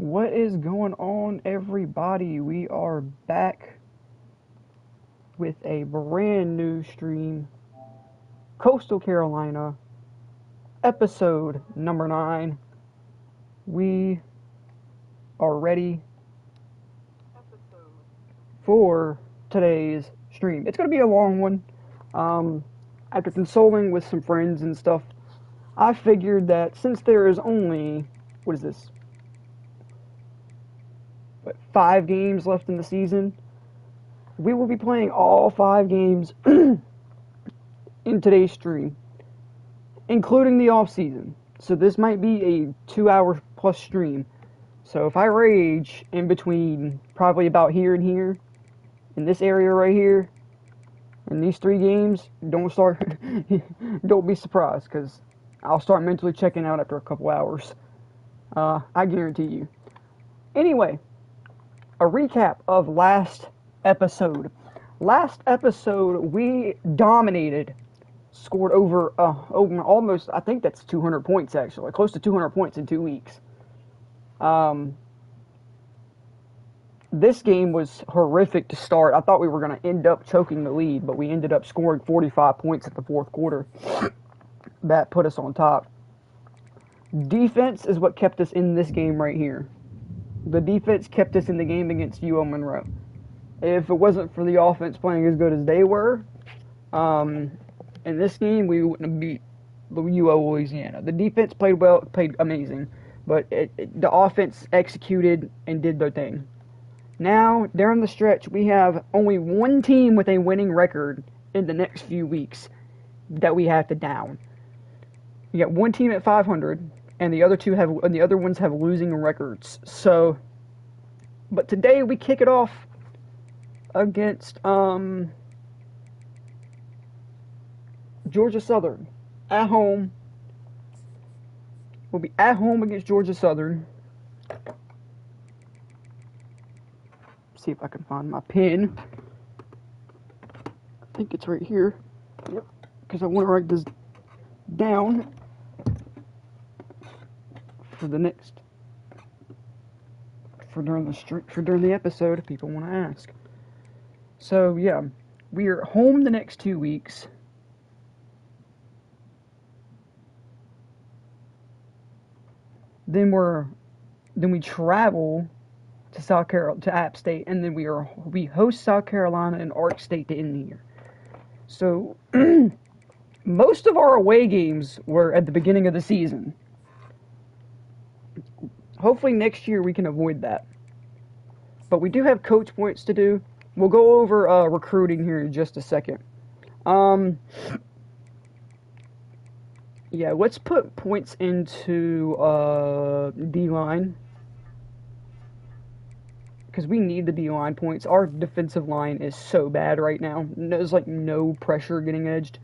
What is going on, everybody? We are back with a brand new stream, Coastal Carolina, episode number 9. We are ready for today's stream. It's going to be a long one. After consulting with some friends and stuff, I figured that since there is only, what is this? 5 games left in the season. We will be playing all 5 games in today's stream, including the off season. So this might be a 2-hour plus stream. So if I rage in between probably about here and here, in this area right here, in these 3 games, don't be surprised, because I'll start mentally checking out after a couple hours. I guarantee you. Anyway, a recap of last episode. Last episode, we dominated, scored over almost, I think that's 200 points actually, close to 200 points in 2 weeks. This game was horrific to start. I thought we were going to end up choking the lead, but we ended up scoring 45 points at the fourth quarter. That put us on top. Defense is what kept us in this game right here. The defense kept us in the game against UO Monroe. If it wasn't for the offense playing as good as they were, in this game, we wouldn't have beat UO Louisiana. The defense played well, played amazing, but the offense executed and did their thing. Now, during the stretch, we have only one team with a winning record in the next few weeks that we have to down. You got one team at 500, and the other ones have losing records. So, but today we kick it off against Georgia Southern at home. We'll be at home against Georgia Southern. See if I can find my pen. I think it's right here. Yep. Because I want to write this down for during the episode if people want to ask. So yeah, we are home the next 2 weeks. Then we travel to App State, and then we host South Carolina and Ark State to end the year. So most of our away games were at the beginning of the season. Hopefully next year we can avoid that. But we do have coach points to do. We'll go over recruiting here in just a second. Yeah, let's put points into D-line, because we need the D-line points. Our defensive line is so bad right now. There's like no pressure getting edged.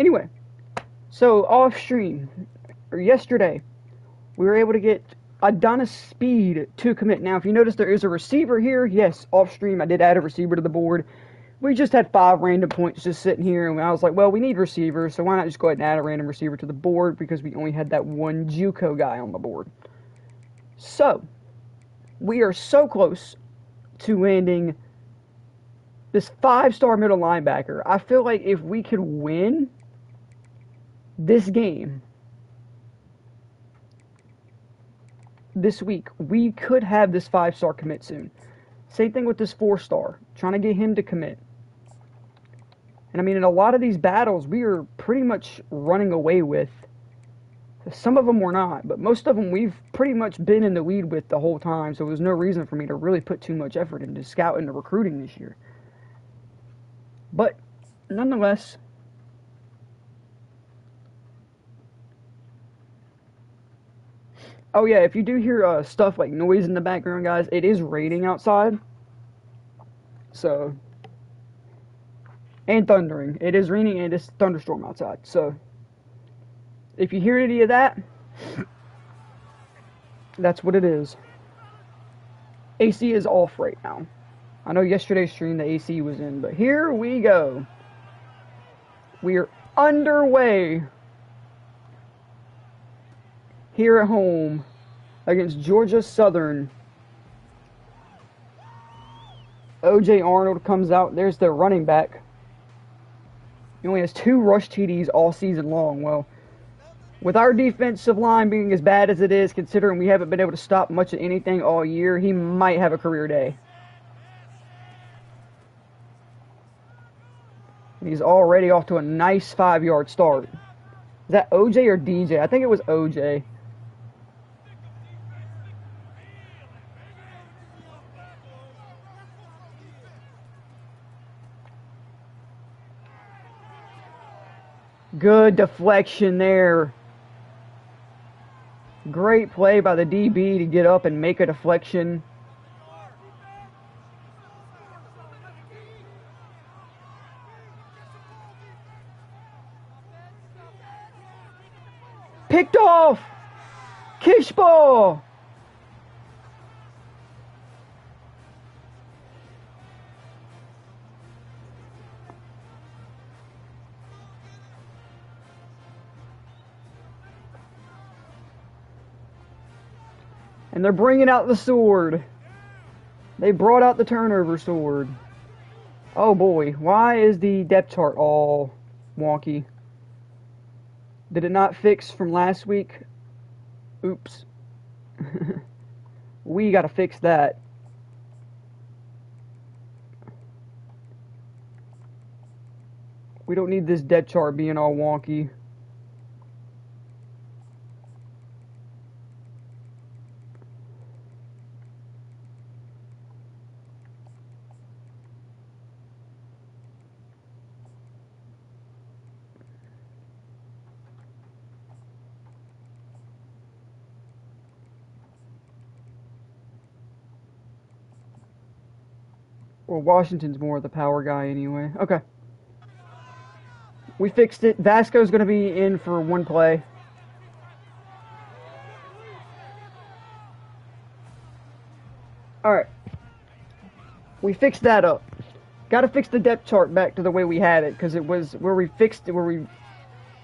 Anyway, so off stream, or yesterday, we were able to get Adonis Speed to commit. Now, if you notice, there is a receiver here. Yes, off stream, I did add a receiver to the board. We just had 5 random points just sitting here, and I was like, well, we need receivers, so why not just go ahead and add a random receiver to the board, because we only had that one JUCO guy on the board. So, we are so close to landing this 5-star middle linebacker. I feel like if we could win this game this week, we could have this 5-star commit soon. Same thing with this 4-star. Trying to get him to commit. And I mean, in a lot of these battles, we are pretty much running away with. Some of them we're not, but most of them we've pretty much been in the lead with the whole time, so there's no reason for me to really put too much effort into scouting and recruiting this year. But, nonetheless, oh yeah, if you do hear stuff like noise in the background, guys, it is raining outside. So, and thundering. It is raining and it's thunderstorm outside. So, if you hear any of that, that's what it is. AC is off right now. I know yesterday's stream the AC was in, but here we go. We are underway here at home against Georgia Southern. O.J. Arnold comes out. There's their running back. He only has 2 rush TDs all season long. Well, with our defensive line being as bad as it is, considering we haven't been able to stop much of anything all year, he might have a career day. He's already off to a nice 5-yard start. Is that OJ or DJ? I think it was OJ. Good deflection there. Great play by the DB to get up and make a deflection. Picked off! Kish ball! And they're bringing out the sword. They brought out the turnover sword. Oh boy, why is the depth chart all wonky? Did it not fix from last week? Oops. We gotta fix that. We don't need this depth chart being all wonky. Well, Washington's more of the power guy anyway. Okay. We fixed it. Vasco's going to be in for 1 play. Alright. We fixed that up. Got to fix the depth chart back to the way we had it, because it was where we fixed it,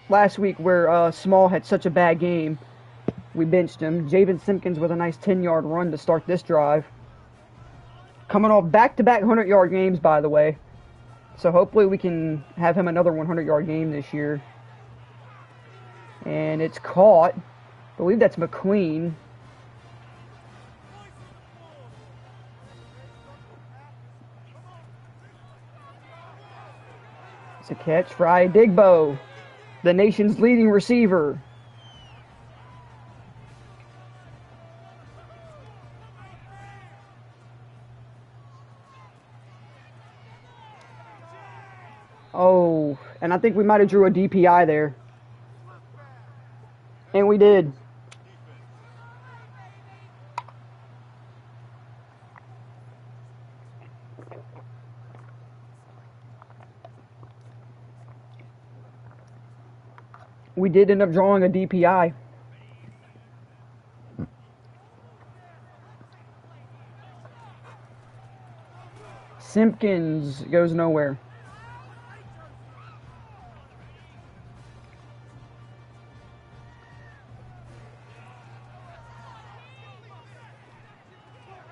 last week where Small had such a bad game. We benched him. Javen Simpkins with a nice 10-yard run to start this drive. Coming off back-to-back 100-yard games, by the way. So hopefully we can have him another 100-yard game this year. And it's caught. I believe that's McQueen. It's a catch. Fry Digbo, the nation's leading receiver. Oh, and I think we might have drew a DPI there. And we did. We did end up drawing a DPI. Simpkins goes nowhere.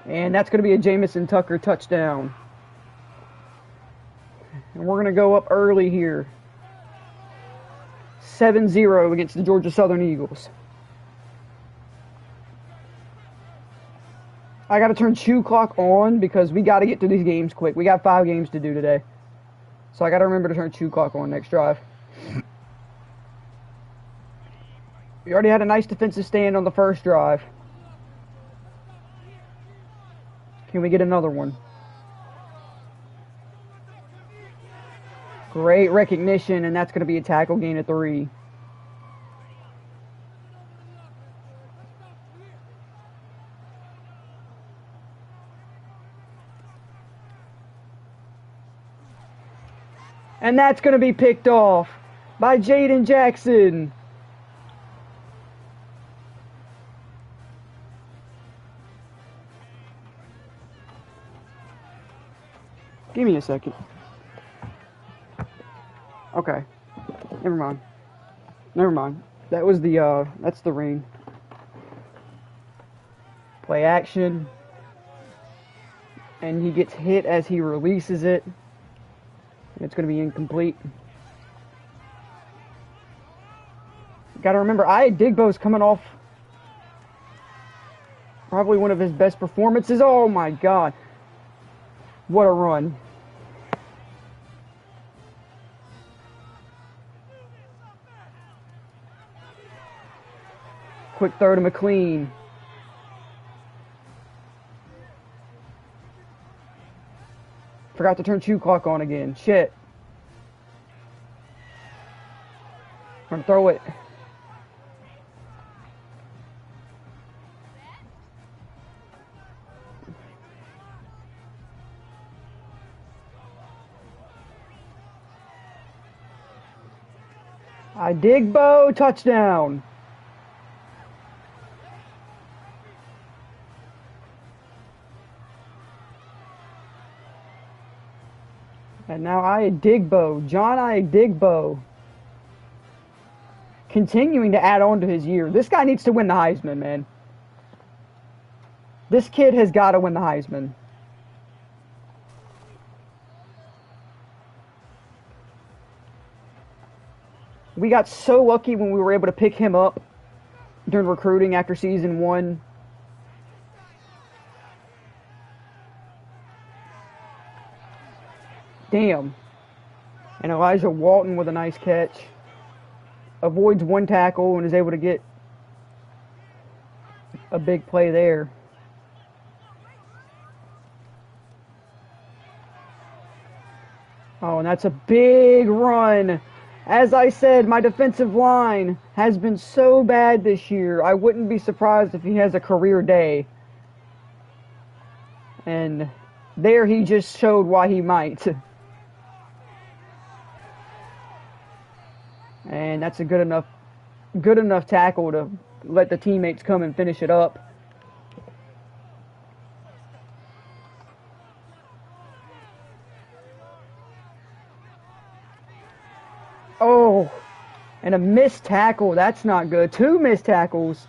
And that's going to be a Jamison Tucker touchdown. And we're going to go up early here. 7-0 against the Georgia Southern Eagles. I got to turn Chew Clock on because we got to get to these games quick. We got 5 games to do today. So I got to remember to turn Chew Clock on next drive. We already had a nice defensive stand on the first drive. Can we get another one? Great recognition, and that's going to be a tackle gain of 3. And that's going to be picked off by Jaden Jackson. Give me a second. Okay. Never mind. Never mind. That was the, that's the rain. Play action. And he gets hit as he releases it. And it's going to be incomplete. Got to remember, Digbo's coming off probably one of his best performances. Oh my God. What a run. Quick throw to McLean. Forgot to turn shoe clock on again. Shit. I'm gonna throw it. Digbo, touchdown. And now John Digbo, continuing to add on to his year. This guy needs to win the Heisman, man. This kid has got to win the Heisman. We got so lucky when we were able to pick him up during recruiting after season 1. Damn. And Elijah Walton with a nice catch. Avoids one tackle and is able to get a big play there. Oh, and that's a big run. As I said, my defensive line has been so bad this year. I wouldn't be surprised if he has a career day. And there he just showed why he might. And that's a good enough tackle to let the teammates come and finish it up. Oh, and a missed tackle. That's not good. 2 missed tackles.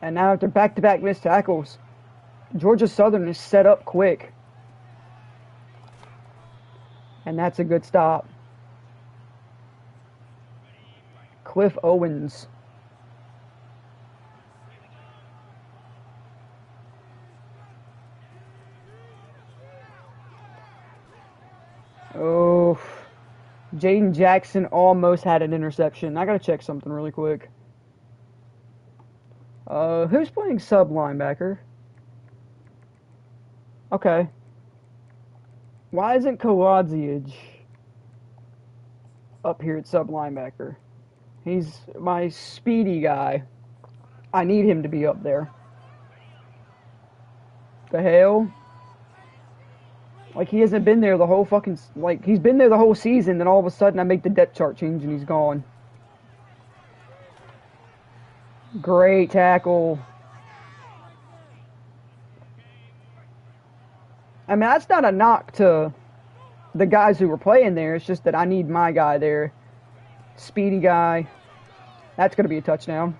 And now after back-to-back missed tackles, Georgia Southern is set up quick. And that's a good stop. Cliff Owens. Oh, Jaden Jackson almost had an interception. I gotta check something really quick. Who's playing sub linebacker? Okay. Why isn't Kaladzic up here at sub linebacker? He's my speedy guy. I need him to be up there. The hell? Like, he hasn't been there the whole fucking... Like, he's been there the whole season, then all of a sudden I make the depth chart change and he's gone. Great tackle. I mean, that's not a knock to the guys who were playing there. It's just that I need my guy there. Speedy guy. That's going to be a touchdown.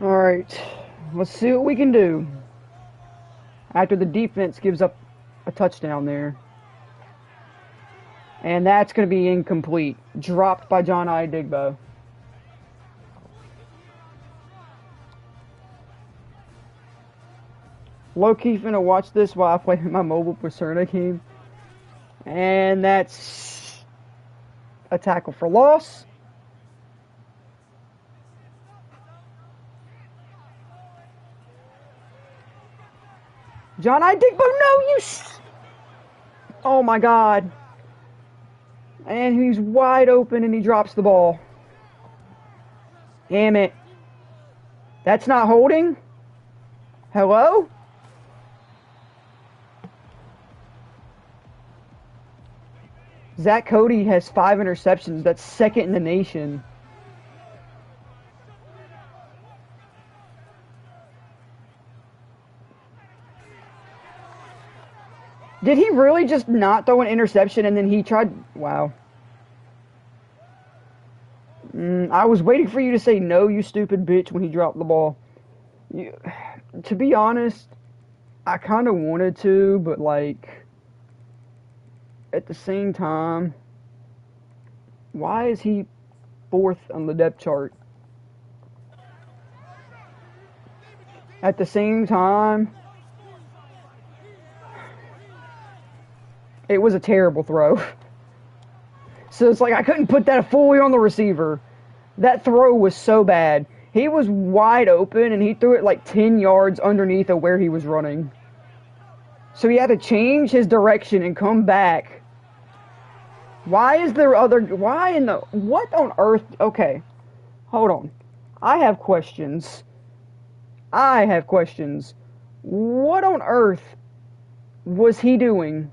Alright, let's see what we can do. After the defense gives up a touchdown there. And that's going to be incomplete. Dropped by John Digbo. Low-key finna watch this while I play my mobile Persona game. And that's a tackle for loss. John Idegbo, no, oh my God. And he's wide open and he drops the ball. Damn it. That's not holding? Hello? Zach Cody has 5 interceptions. That's second in the nation. Did he really just not throw an interception and then he tried? Wow. I was waiting for you to say no, you stupid bitch, when he dropped the ball. To be honest, I kind of wanted to, but like, at the same time, why is he 4th on the depth chart? At the same time, it was a terrible throw. So it's like I couldn't put that fully on the receiver. That throw was so bad. He was wide open and he threw it like 10 yards underneath of where he was running. So he had to change his direction and come back. Why in the, what on earth? Okay, hold on. I have questions. What on earth was he doing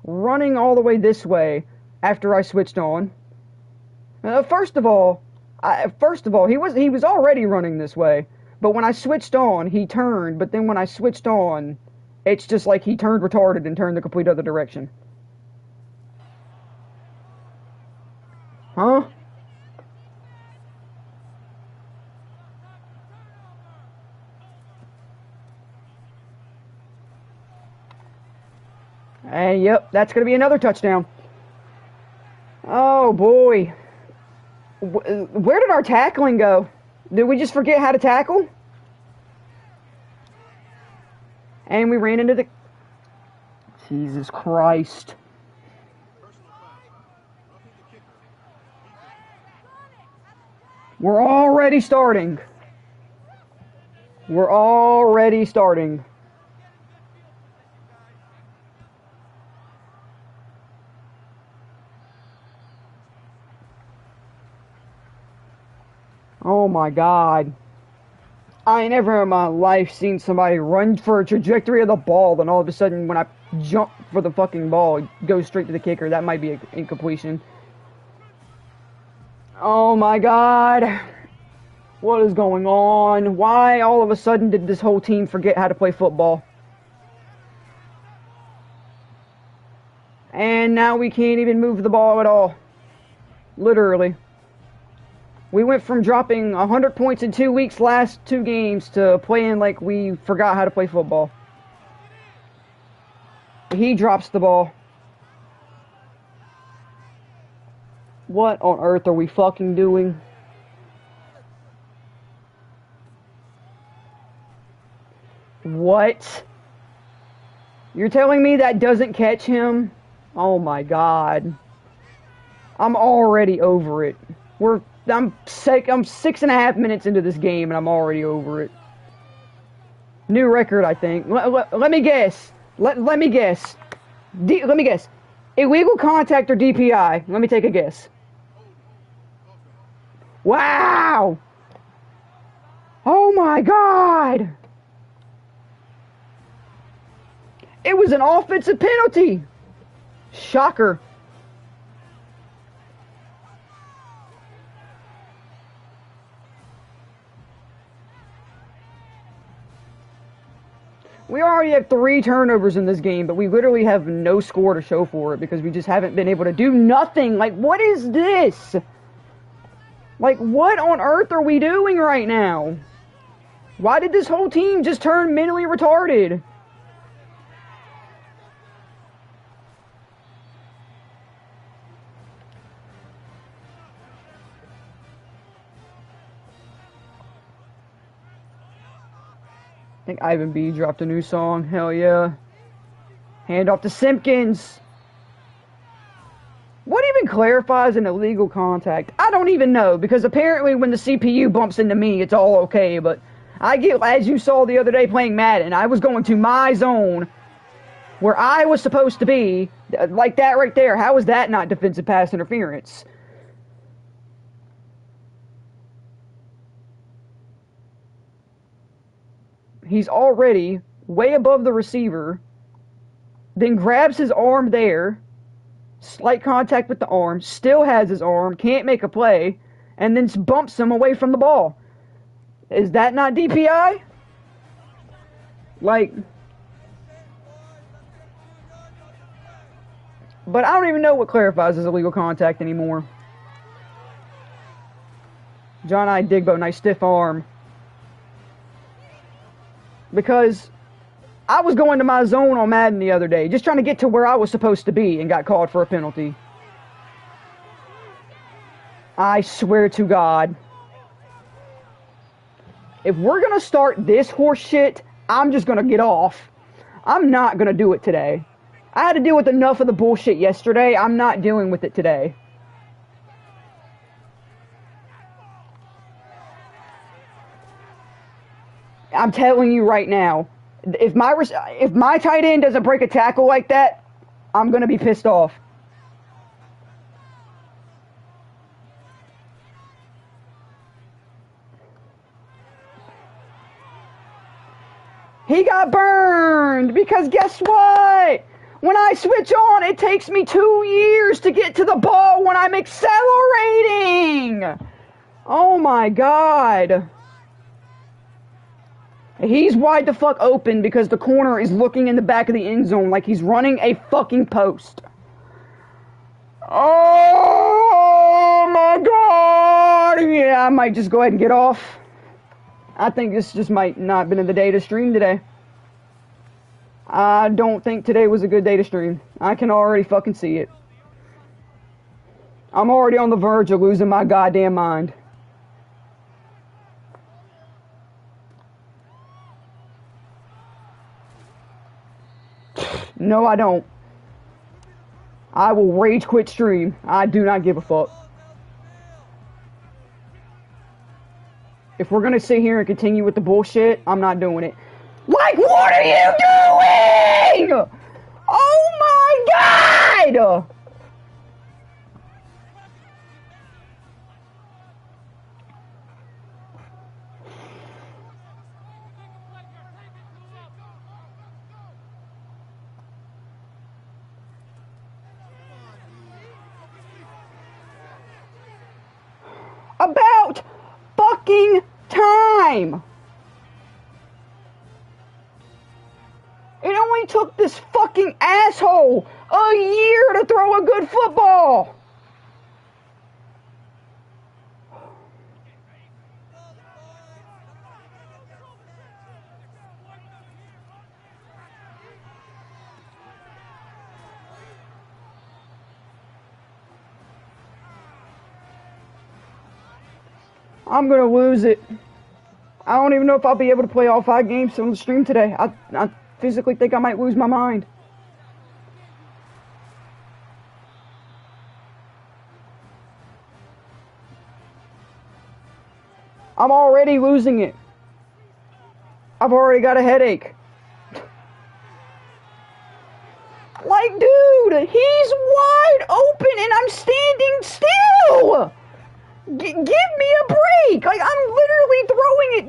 running all the way this way after I switched on? First of all, he was already running this way, but when I switched on, he turned, but then when I switched on, it's just like he turned retarded and turned the complete other direction. Huh? And yep, that's going to be another touchdown. Oh boy. Where did our tackling go? Did we just forget how to tackle? And we ran into the... Jesus Christ. We're already starting. Oh my God. I ain't never in my life seen somebody run for a trajectory of the ball, then all of a sudden when I jump for the fucking ball, it goes straight to the kicker. That might be an incompletion. Oh my God. What is going on? Why all of a sudden did this whole team forget how to play football? And now we can't even move the ball at all. Literally. We went from dropping 100 points in 2 weeks last 2 games to playing like we forgot how to play football. He drops the ball. What on earth are we fucking doing? What? You're telling me that doesn't catch him? Oh my God. I'm already over it. I'm 6.5 minutes into this game and I'm already over it. New record, I think. Let me guess. Let me guess. Let me guess. Illegal contact or DPI? Let me take a guess. Wow! Oh my God! It was an offensive penalty! Shocker. We already have 3 turnovers in this game, but we literally have no score to show for it because we just haven't been able to do nothing. Like, what is this? Like, what on earth are we doing right now? Why did this whole team just turn mentally retarded? I think Ivan B dropped a new song. Hell yeah. Hand off to Simpkins. What even clarifies an illegal contact? I don't even know, because apparently when the CPU bumps into me, it's all okay, but I get, as you saw the other day playing Madden, I was going to my zone where I was supposed to be, like that right there. How is that not defensive pass interference? He's already way above the receiver, then grabs his arm there, slight contact with the arm, still has his arm, can't make a play, and then bumps him away from the ball. Is that not DPI? Like, but I don't even know what clarifies as illegal contact anymore. John I. Digbo, nice stiff arm. Because I was going to my zone on Madden the other day, just trying to get to where I was supposed to be, and got called for a penalty. I swear to God. If we're going to start this horse shit, I'm just going to get off. I'm not going to do it today. I had to deal with enough of the bullshit yesterday. I'm not dealing with it today. I'm telling you right now, if my tight end doesn't break a tackle like that, I'm going to be pissed off. He got burned because guess what? When I switch on, it takes me 2 years to get to the ball when I'm accelerating. Oh my God. He's wide the fuck open because the corner is looking in the back of the end zone like he's running a fucking post. Oh my God. Yeah, I might just go ahead and get off. I think this just might not have been the day to stream today. I don't think today was a good day to stream. I can already fucking see it. I'm already on the verge of losing my goddamn mind. No, I don't. I will rage quit stream. I do not give a fuck. If we're gonna sit here and continue with the bullshit, I'm not doing it. Like, what are you doing? Oh my God! About fucking time! It only took this fucking asshole a year to throw a good football! I'm gonna lose it. I don't even know if I'll be able to play all 5 games on the stream today. I physically think I might lose my mind. I'm already losing it. I've already got a headache. Like, dude, he's wide open and I'm standing still. Give me a break. Like, I'm literally throwing it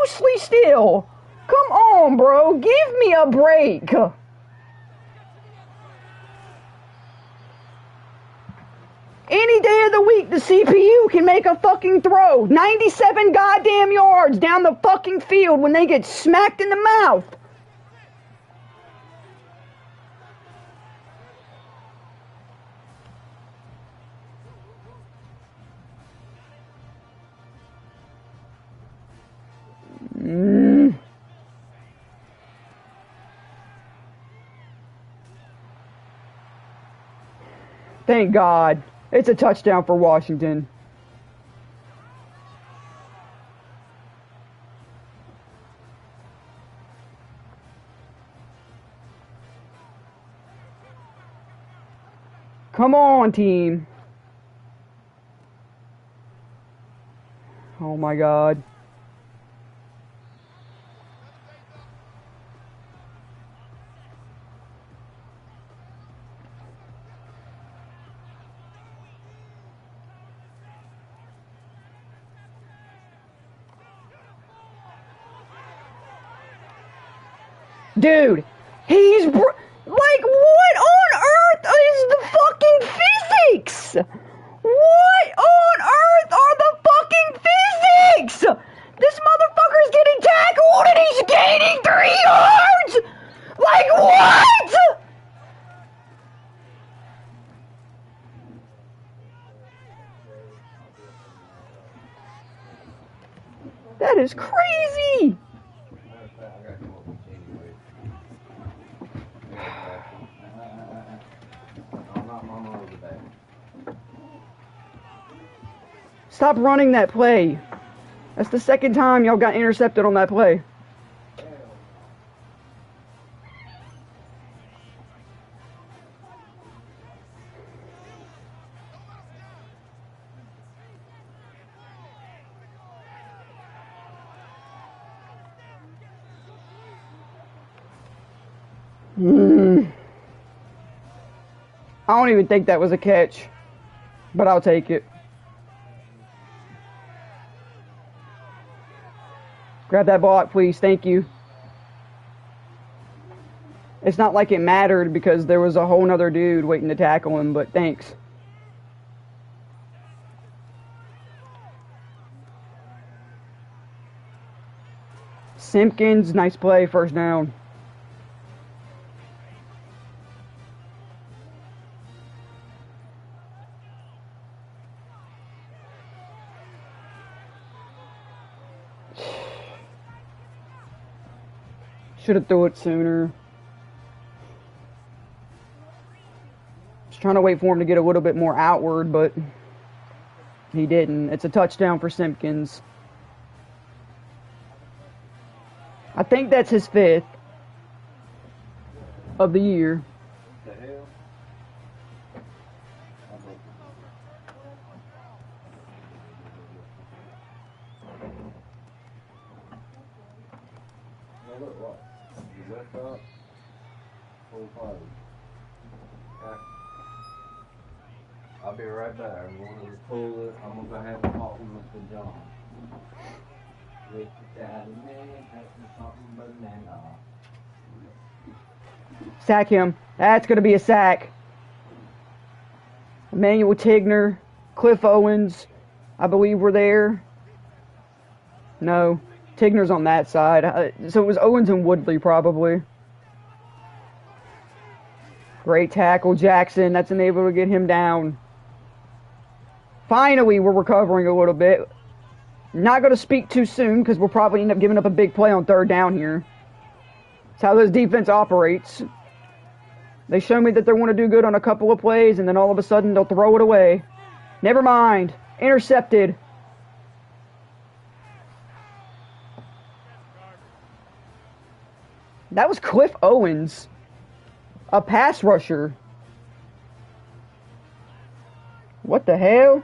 mostly still. Come on, bro. Give me a break. Any day of the week, the CPU can make a fucking throw. 97 goddamn yards down the fucking field when they get smacked in the mouth. Thank God. It's a touchdown for Washington. Come on, team. Oh my God. Dude, like, what on earth is the fucking physics? What on earth are the fucking physics? This motherfucker's getting tackled and he's gaining 3 yards? Like, what? That is crazy. Stop running that play. That's the second time y'all got intercepted on that play. I don't even think that was a catch, but I'll take it. Grab that block, please. Thank you. It's not like it mattered because there was a whole nother dude waiting to tackle him, but thanks. Simpkins, nice play, first down. Should have threw it sooner. Just trying to wait for him to get a little bit more outward, but he didn't. It's a touchdown for Simpkins. I think that's his 5th of the year. The hell? Now look, what? You left up, full close. Okay. I'll be right back. I'm going to pull it. I'm going to go have a talk with Mr. John. With the daddy man, that's something banana. Sack him. That's going to be a sack. Emmanuel Tigner, Cliff Owens, I believe were there. No, Tigner's on that side. So it was Owens and Woodley probably. Great tackle, Jackson. That's able to get him down. Finally, we're recovering a little bit. Not going to speak too soon because we'll probably end up giving up a big play on 3rd down here. That's how this defense operates. They show me that they want to do good on a couple of plays, and then all of a sudden they'll throw it away. Never mind. Intercepted. That was Cliff Owens, a pass rusher. What the hell?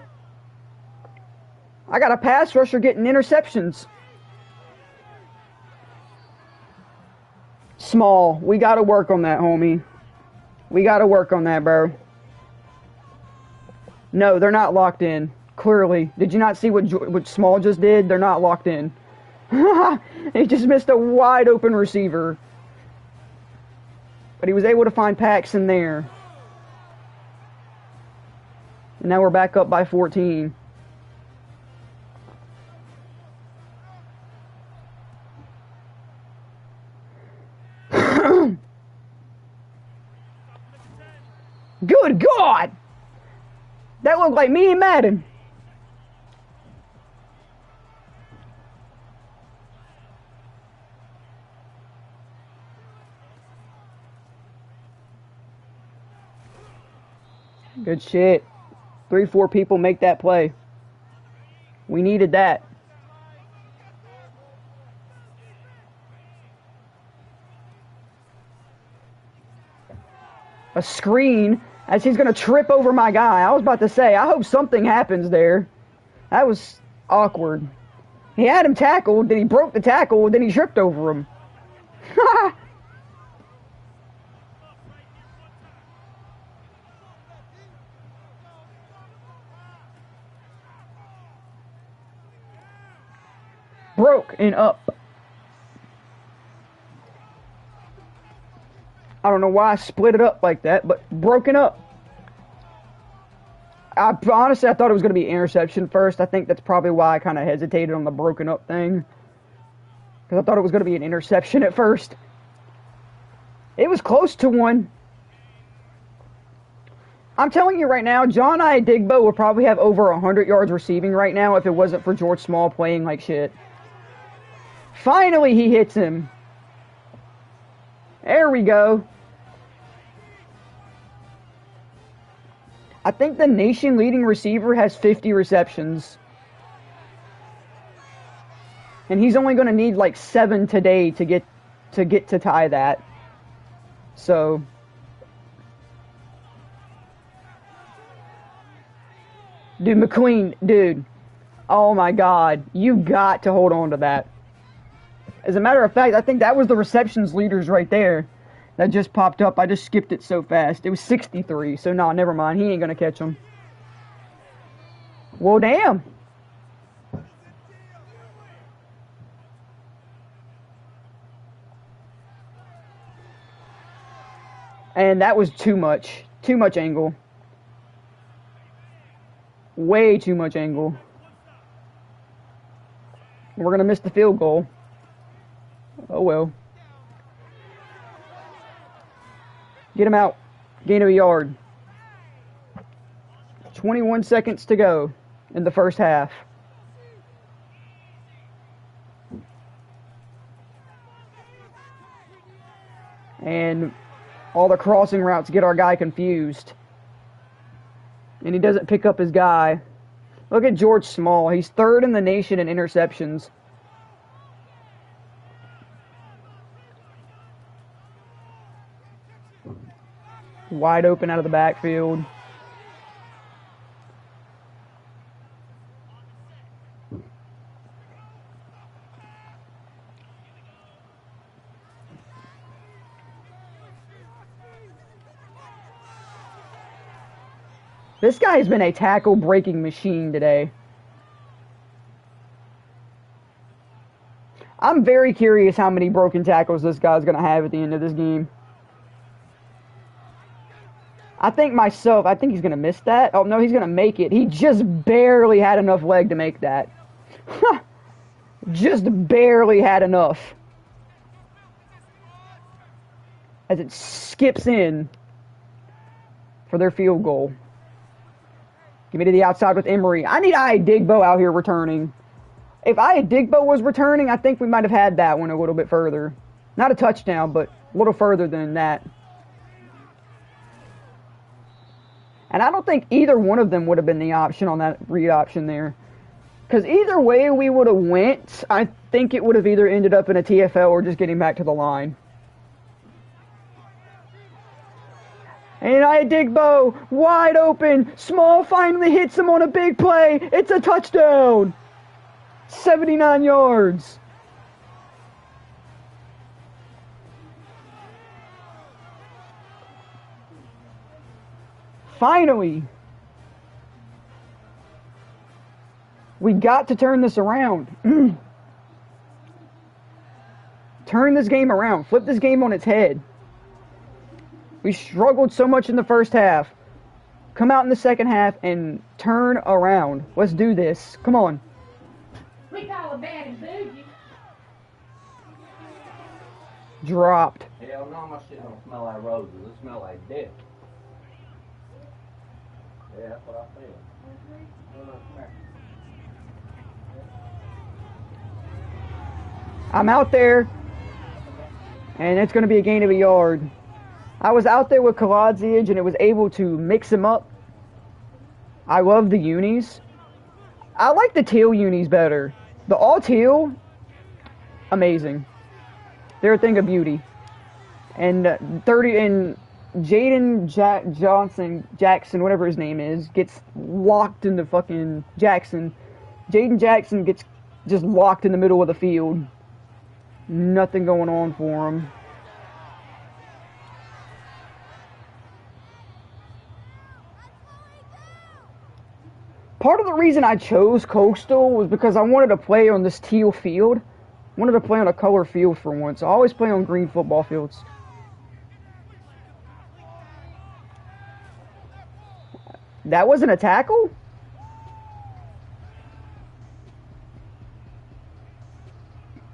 I got a pass rusher getting interceptions. Small. We got to work on that, homie. We got to work on that, bro. No, they're not locked in. Clearly. Did you not see what Small just did? They're not locked in. He just missed a wide open receiver. But he was able to find Paxson there. And now we're back up by 14. Good God! That looked like me and Madden. Good shit. 3-4 people make that play. We needed that. A screen as he's going to trip over my guy. I was about to say, I hope something happens there. That was awkward. He had him tackled, then he broke the tackle, then he tripped over him. Broke and up. I don't know why I split it up like that, but broken up. Honestly, I thought it was going to be interception first. I think that's probably why I kind of hesitated on the broken up thing. Because I thought it was going to be an interception at first. It was close to one. I'm telling you right now, John Digbo would probably have over 100 yards receiving right now if it wasn't for George Small playing like shit. Finally, he hits him. There we go. I think the nation leading receiver has 50 receptions. And he's only going to need like 7 today to get to tie that. So dude, McQueen, dude. Oh my God, you got to hold on to that. As a matter of fact, I think that was the receptions leaders right there that just popped up. I just skipped it so fast. It was 63, so nah, never mind. He ain't going to catch him. Well, damn. And that was too much. Too much angle. Way too much angle. We're going to miss the field goal. Oh well. Get him out. Gain of a yard. 21 seconds to go in the first half. And all the crossing routes get our guy confused. And he doesn't pick up his guy. Look at George Small. He's 3rd in the nation in interceptions. Wide open out of the backfield. This guy has been a tackle-breaking machine today. I'm very curious how many broken tackles this guy's going to have at the end of this game. I think he's going to miss that. Oh, no, he's going to make it. He just barely had enough leg to make that. Just barely had enough. As it skips in for their field goal. Give me to the outside with Emery. I need Digbo out here returning. If Digbo was returning, I think we might have had that one a little bit further. Not a touchdown, but a little further than that. And I don't think either one of them would have been the option on that read option there. Because either way we would have went, I think it would have either ended up in a TFL or just getting back to the line. And Digbo, wide open. Small finally hits him on a big play. It's a touchdown. 79 yards. Finally. We got to turn this around. Turn this game around. Flip this game on its head. We struggled so much in the first half. Come out in the second half and turn around. Let's do this. Come on. We call it bad and bougie. Dropped. Hell no, my shit don't smell like roses. It smell like death. Yeah, that's what I feel. I'm out there, and it's going to be a gain of a yard. I was out there with Kaladzic, and it was able to mix him up. I love the unis. I like the teal unis better. The all teal, amazing. They're a thing of beauty. And Jaden Jackson, whatever his name is, gets locked into fucking Jackson. Jaden Jackson gets just locked in the middle of the field. Nothing going on for him. Part of the reason I chose Coastal was because I wanted to play on this teal field. I wanted to play on a color field for once. I always play on green football fields. That wasn't a tackle?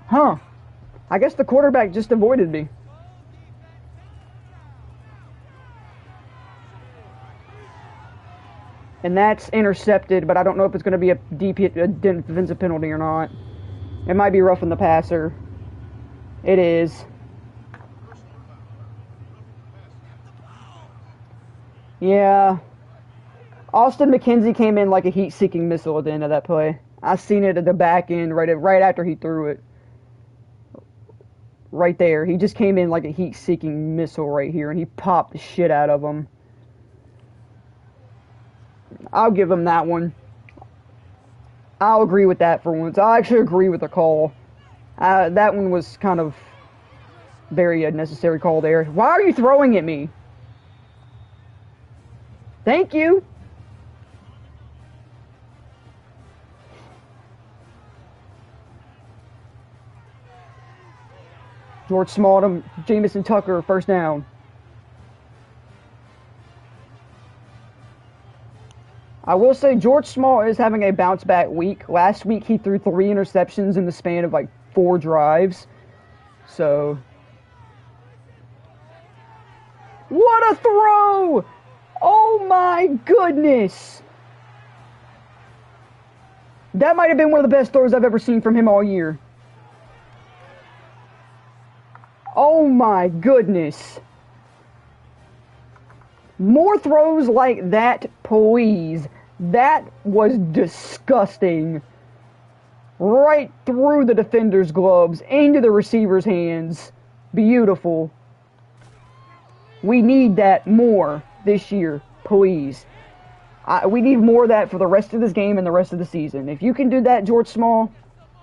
Huh. I guess the quarterback just avoided me. And that's intercepted, but I don't know if it's going to be a defensive penalty or not. It might be roughing the passer. It is. Yeah. Austin McKenzie came in like a heat-seeking missile at the end of that play. I seen it at the back end right after he threw it. Right there. He just came in like a heat-seeking missile right here, and he popped the shit out of him. I'll give him that one. I'll agree with that for once. I actually agree with the call. That one was kind of very unnecessary call there. Why are you throwing at me? Thank you. George Small to Jamison Tucker, first down. I will say George Small is having a bounce back week. Last week he threw 3 interceptions in the span of like 4 drives. So, what a throw! Oh my goodness! That might have been one of the best throws I've ever seen from him all year. Oh my goodness. More throws like that, please. That was disgusting. Right through the defender's gloves, into the receiver's hands. Beautiful. We need that more this year, please. We need more of that for the rest of this game and the rest of the season. If you can do that, George Small,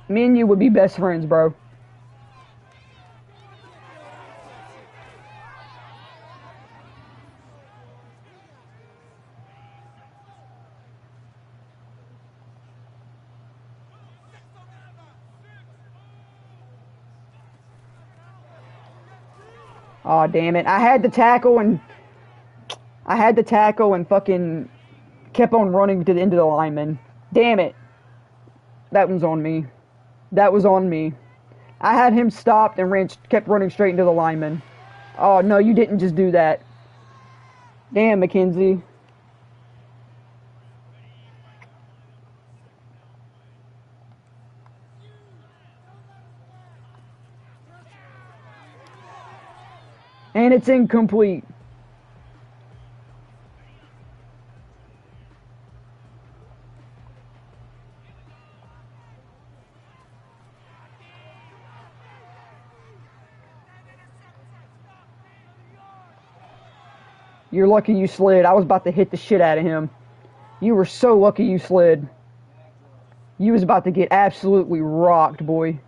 me and you would be best friends, bro. Aw, oh, damn it. I had the tackle and fucking kept on running to the end of the lineman. Damn it. That one's on me. That was on me. I had him stopped and kept running straight into the lineman. Oh, no, you didn't just do that. Damn, McKenzie. And it's incomplete. You're lucky you slid. I was about to hit the shit out of him. You were so lucky you slid. You was about to get absolutely rocked, boy.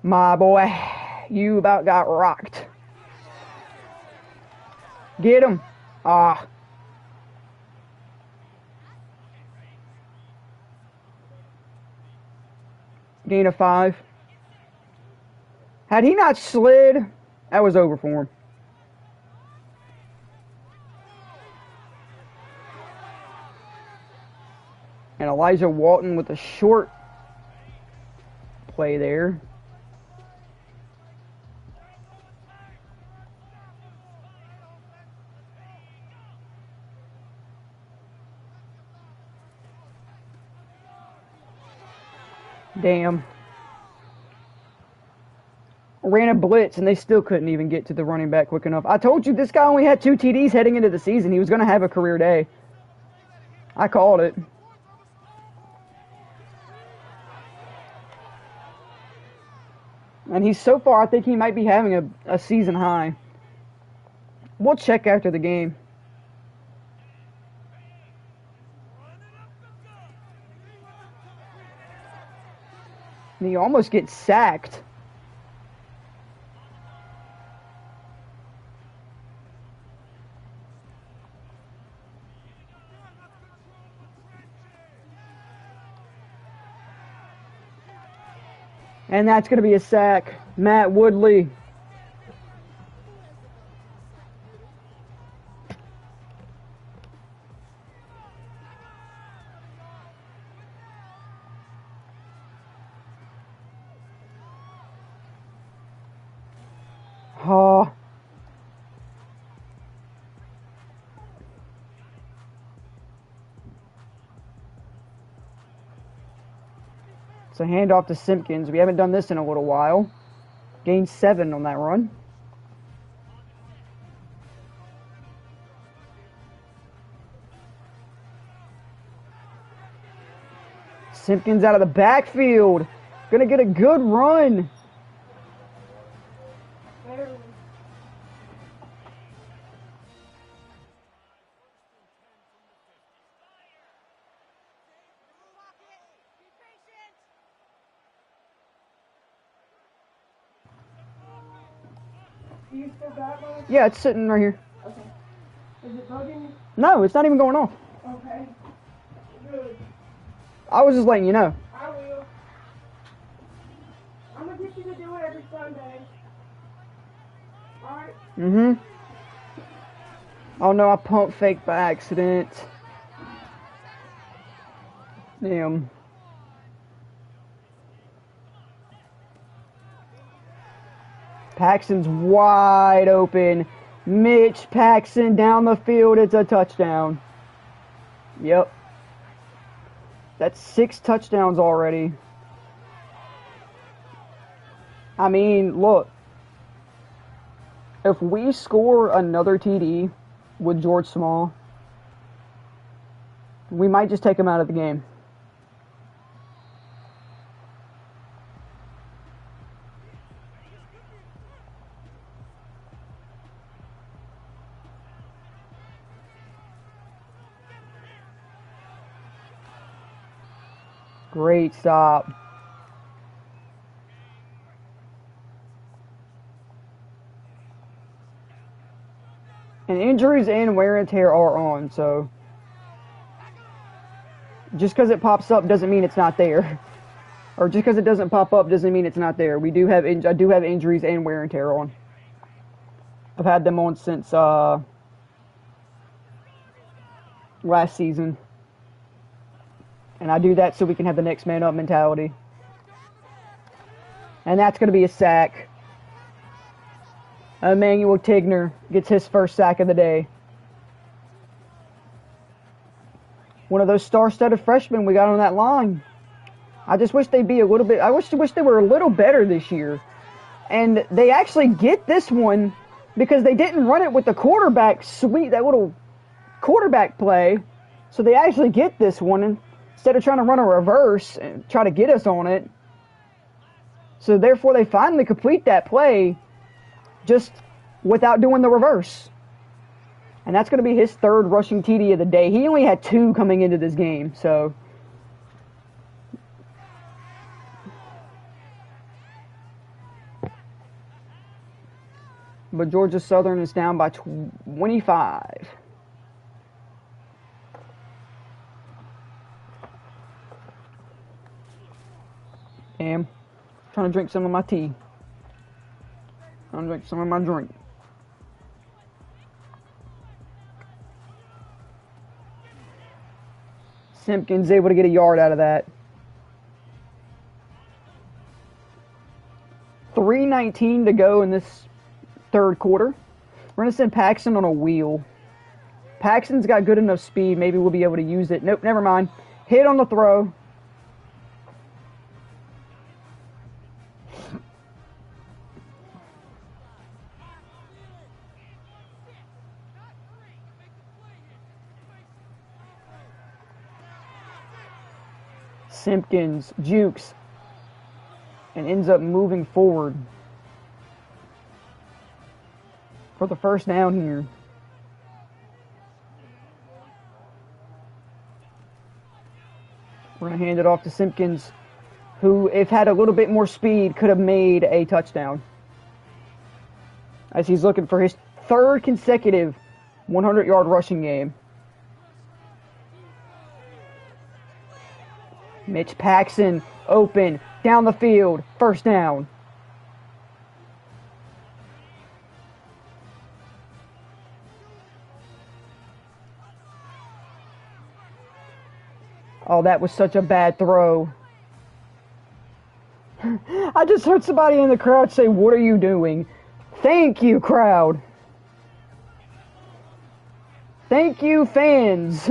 My boy, you about got rocked. Get him. Ah. Gain of 5. Had he not slid, that was over for him. And Elijah Walton with a short play there. Damn. Ran a blitz and they still couldn't even get to the running back quick enough. I told you this guy only had 2 TDs heading into the season. He was going to have a career day. I called it. And he's so far, I think he might be having a season high. We'll check after the game. And he almost gets sacked. And that's going to be a sack. Matt Woodley. It's a handoff to Simpkins. We haven't done this in a little while. Gained 7 on that run. Simpkins out of the backfield. Gonna get a good run. Do you still got one? Yeah, it's sitting right here. Okay. Is it bugging you? No, it's not even going off. Okay. Good. I was just letting you know. I will. I'm gonna get you to do it every Sunday. Alright? Mm-hmm. Oh no, I pump faked by accident. Damn. Paxton's wide open. Mitch Paxton down the field. It's a touchdown. Yep. That's 6 touchdowns already. I mean, look. If we score another TD with George Small, we might just take him out of the game. Great stop. And injuries and wear and tear are on, so just because it pops up doesn't mean it's not there. Or just because it doesn't pop up doesn't mean it's not there. I do have injuries and wear and tear on. I've had them on since last season. And I do that so we can have the next man up mentality. And that's going to be a sack. Emmanuel Tigner gets his first sack of the day. One of those star-studded freshmen we got on that line. I just wish they'd be a little bit... I wish they were a little better this year. And they actually get this one because they didn't run it with the quarterback sweep, that little quarterback play. So they actually get this one instead of trying to run a reverse and try to get us on it. So therefore they finally complete that play just without doing the reverse. And that's going to be his 3rd rushing TD of the day. He only had 2 coming into this game, so... But Georgia Southern is down by 25. Damn. Trying to drink some of my tea. Trying to drink some of my drink. Simpkins able to get a yard out of that. 3:19 to go in this 3rd quarter. We're going to send Paxton on a wheel. Paxton's got good enough speed. Maybe we'll be able to use it. Nope, never mind. Hit on the throw. Simpkins jukes and ends up moving forward for the first down here. We're going to hand it off to Simpkins, who, if had a little bit more speed, could have made a touchdown. As he's looking for his 3rd consecutive 100-yard rushing game. Mitch Paxton, open, down the field, first down. Oh, that was such a bad throw. I just heard somebody in the crowd say, "What are you doing?" Thank you, crowd. Thank you, fans.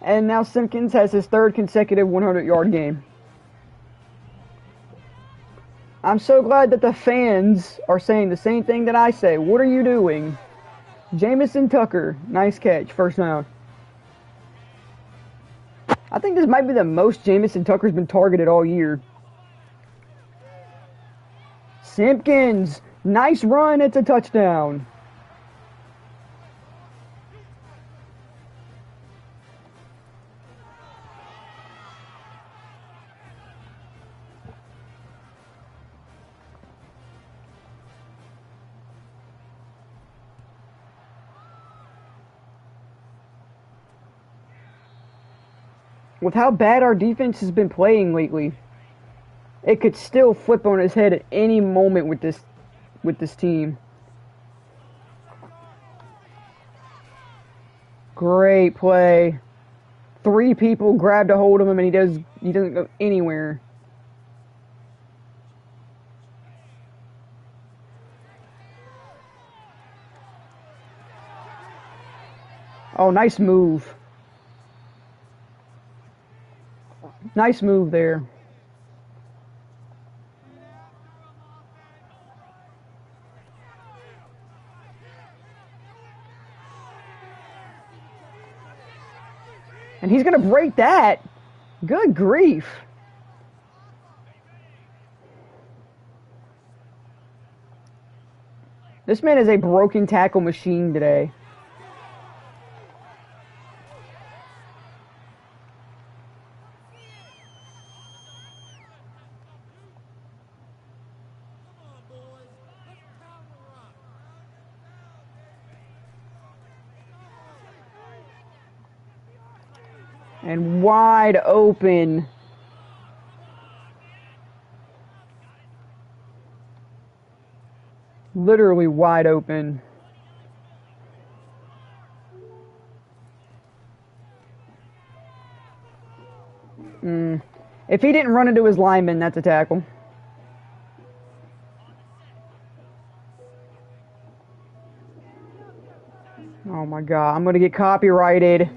And now Simpkins has his 3rd consecutive 100-yard game. I'm so glad that the fans are saying the same thing that I say. What are you doing? Jamison Tucker, nice catch, first down. I think this might be the most Jamison Tucker's been targeted all year. Simpkins, nice run, it's a touchdown. With how bad our defense has been playing lately, it could still flip on his head at any moment with this team. Great play. 3 people grabbed a hold of him and he doesn't go anywhere. Oh, nice move. Nice move there. And he's going to break that. Good grief. This man is a broken tackle machine today. And wide open. Literally wide open. If he didn't run into his lineman, that's a tackle. Oh my God, I'm going to get copyrighted.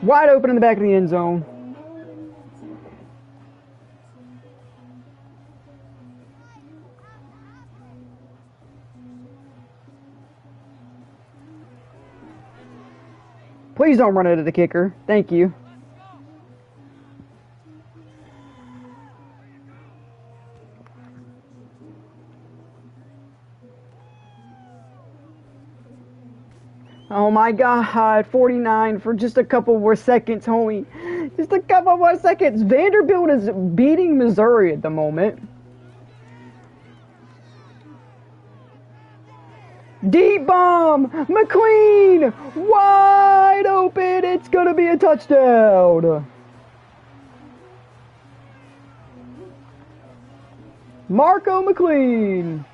Wide open in the back of the end zone. Please don't run into the kicker. Thank you. Oh my God, 49 for just a couple more seconds, homie. Just a couple more seconds. Vanderbilt is beating Missouri at the moment. Deep bomb! McQueen! Wide open! It's gonna be a touchdown! Marco McLean!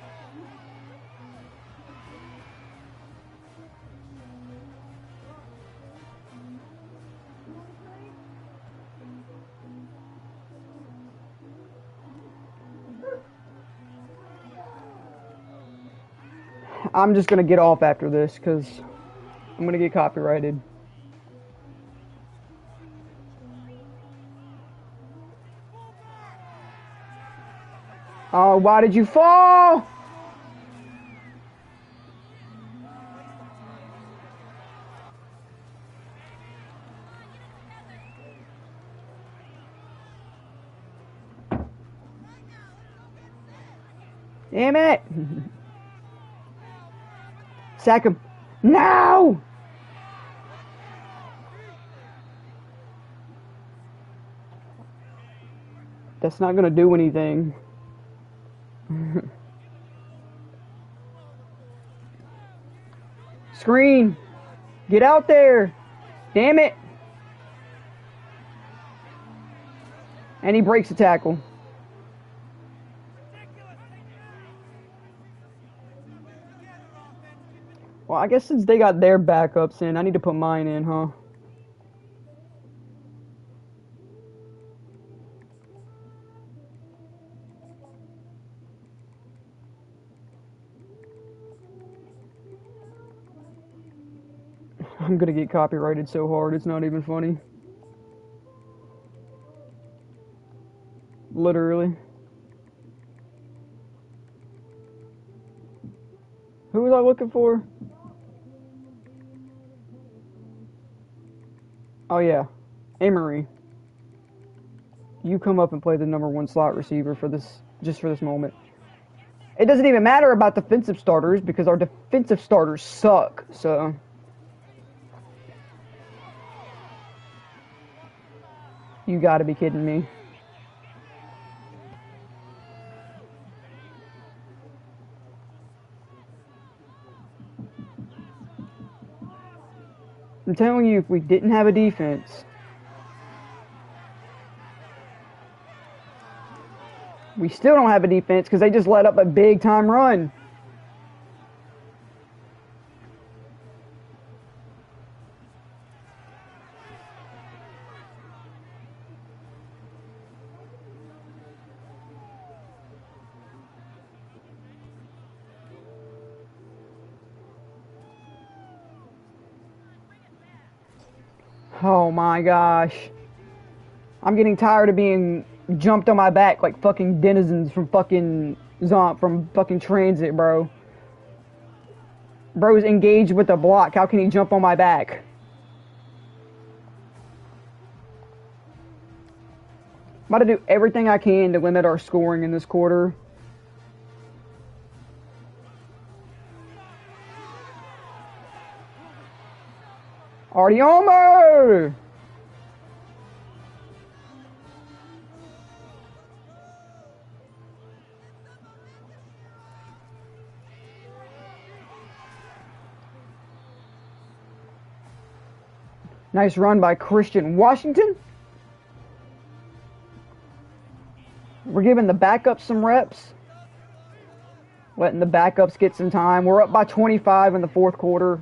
I'm just gonna get off after this because I'm gonna get copyrighted. Oh, why did you fall? Damn it! Sack him. Now! That's not gonna do anything. Screen! Get out there! Damn it! And he breaks the tackle. Well, I guess since they got their backups in, I need to put mine in, huh? I'm gonna get copyrighted so hard, it's not even funny. Literally. Who was I looking for? Oh yeah, Emery. You come up and play the #1 slot receiver for this, just for this moment. It doesn't even matter about defensive starters because our defensive starters suck, so. You gotta be kidding me. I'm telling you, if we didn't have a defense, we still don't have a defense because they just let up a big time run. Oh my gosh. I'm getting tired of being jumped on my back like fucking denizens from fucking transit, bro. Bro's engaged with the block. How can he jump on my back? I'm about to do everything I can to limit our scoring in this quarter. Artiomo! Nice run by Christian Washington. We're giving the backups some reps. Letting the backups get some time. We're up by 25 in the fourth quarter.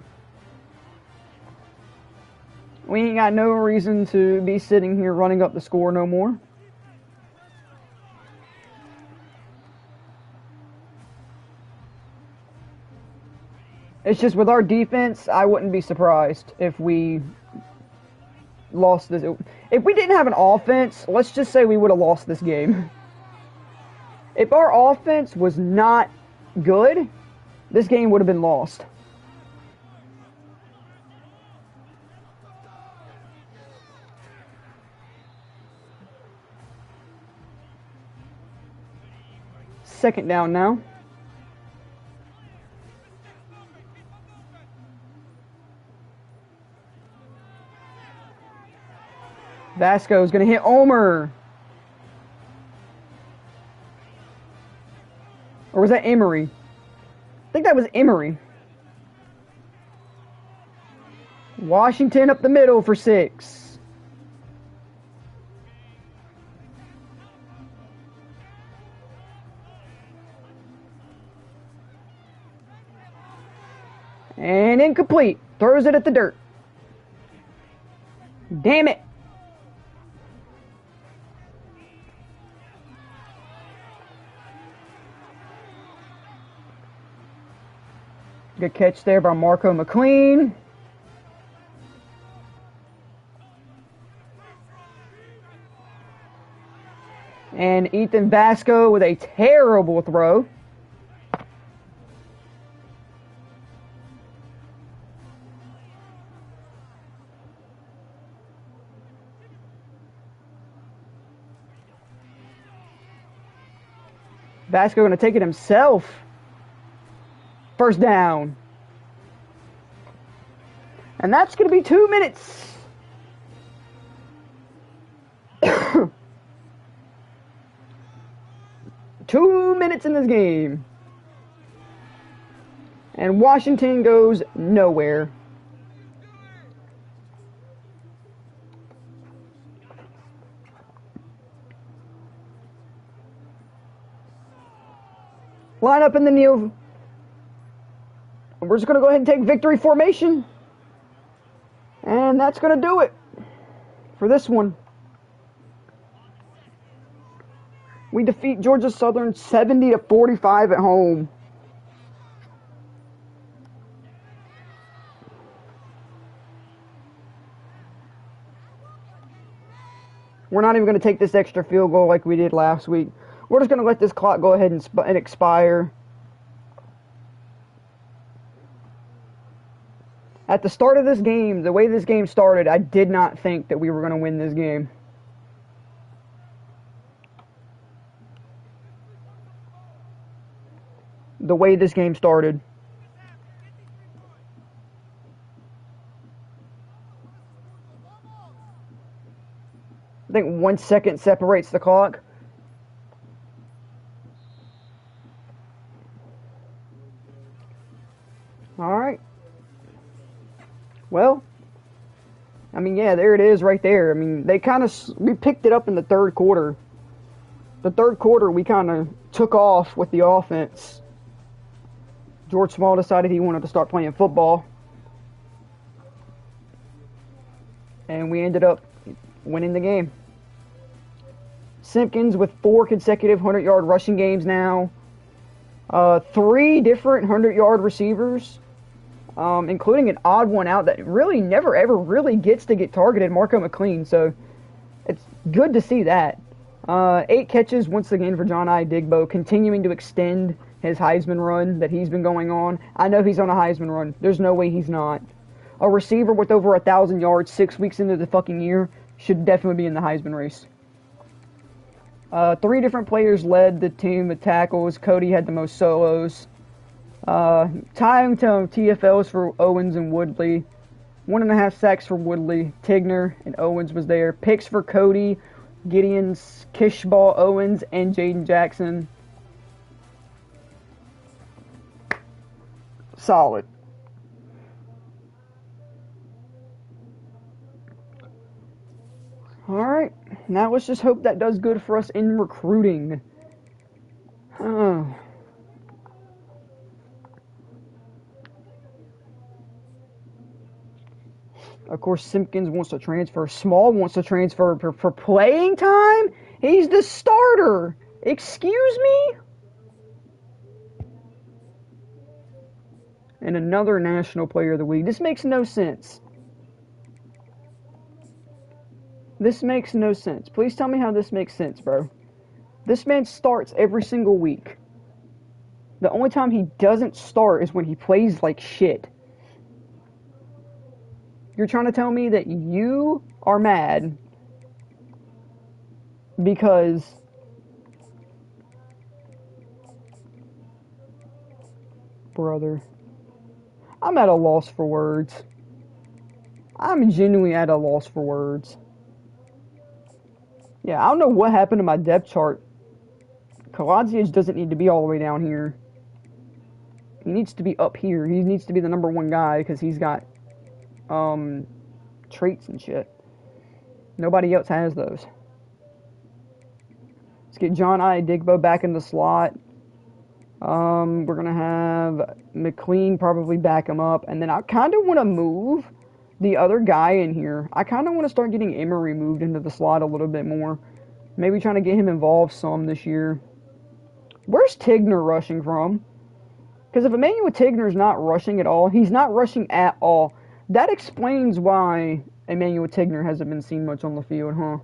We ain't got no reason to be sitting here running up the score no more. It's just with our defense, I wouldn't be surprised if we lost this. If we didn't have an offense, let's just say we would have lost this game. If our offense was not good, this game would have been lost. Second down now. Vasco is going to hit Omer. Or was that Emery? I think that was Emery. Washington up the middle for 6. And incomplete. Throws it at the dirt. Damn it. Good catch there by Marco McLean. And Ethan Vasco with a terrible throw. Vasco going to take it himself. First down. And that's going to be 2 minutes. 2 minutes in this game. And Washington goes nowhere. Line up in the kneel. We're just going to go ahead and take victory formation. And that's going to do it for this one. We defeat Georgia Southern 70-45 at home. We're not even going to take this extra field goal like we did last week. We're just going to let this clock go ahead and expire. At the start of this game, the way this game started, I did not think that we were going to win this game. The way this game started. I think 1 second separates the clock. Alright. Well, I mean, yeah, there it is right there. I mean, we picked it up in the third quarter. The third quarter, we kind of took off with the offense. George Small decided he wanted to start playing football. And we ended up winning the game. Simpkins with 4 consecutive 100-yard rushing games now. 3 different 100-yard receivers, including an odd one out that really never ever really gets to get targeted, Marco McLean. So it's good to see that. 8 catches once again for John Digbo, continuing to extend his Heisman run that he's been going on. I know he's on a Heisman run. There's no way he's not. A receiver with over 1,000 yards 6 weeks into the fucking year should definitely be in the Heisman race. 3 different players led the team with tackles. Cody had the most solos. Time to TFLs for Owens and Woodley. 1.5 sacks for Woodley. Tigner and Owens was there. Picks for Cody, Gideon's, Kishball, Owens, and Jaden Jackson. Solid. Alright, now let's just hope that does good for us in recruiting. Of course, Simpkins wants to transfer. Small wants to transfer for playing time? He's the starter! Excuse me? And another National Player of the Week. This makes no sense. This makes no sense. Please tell me how this makes sense, bro. This man starts every single week. The only time he doesn't start is when he plays like shit. You're trying to tell me that you are mad because brother, I'm at a loss for words. I'm genuinely at a loss for words. Yeah, I don't know what happened to my depth chart. Kaladzic doesn't need to be all the way down here. He needs to be up here. He needs to be the number 1 guy because he's got traits and shit. Nobody else has those. Let's get John Digbo back in the slot. We're going to have McLean probably back him up. And then I kind of want to move the other guy in here. I kind of want to start getting Emery moved into the slot a little bit more. Maybe trying to get him involved some this year. Where's Tigner rushing from? Because if Emmanuel Tigner's not rushing at all, he's not rushing at all. That explains why Emmanuel Tigner hasn't been seen much on the field, huh?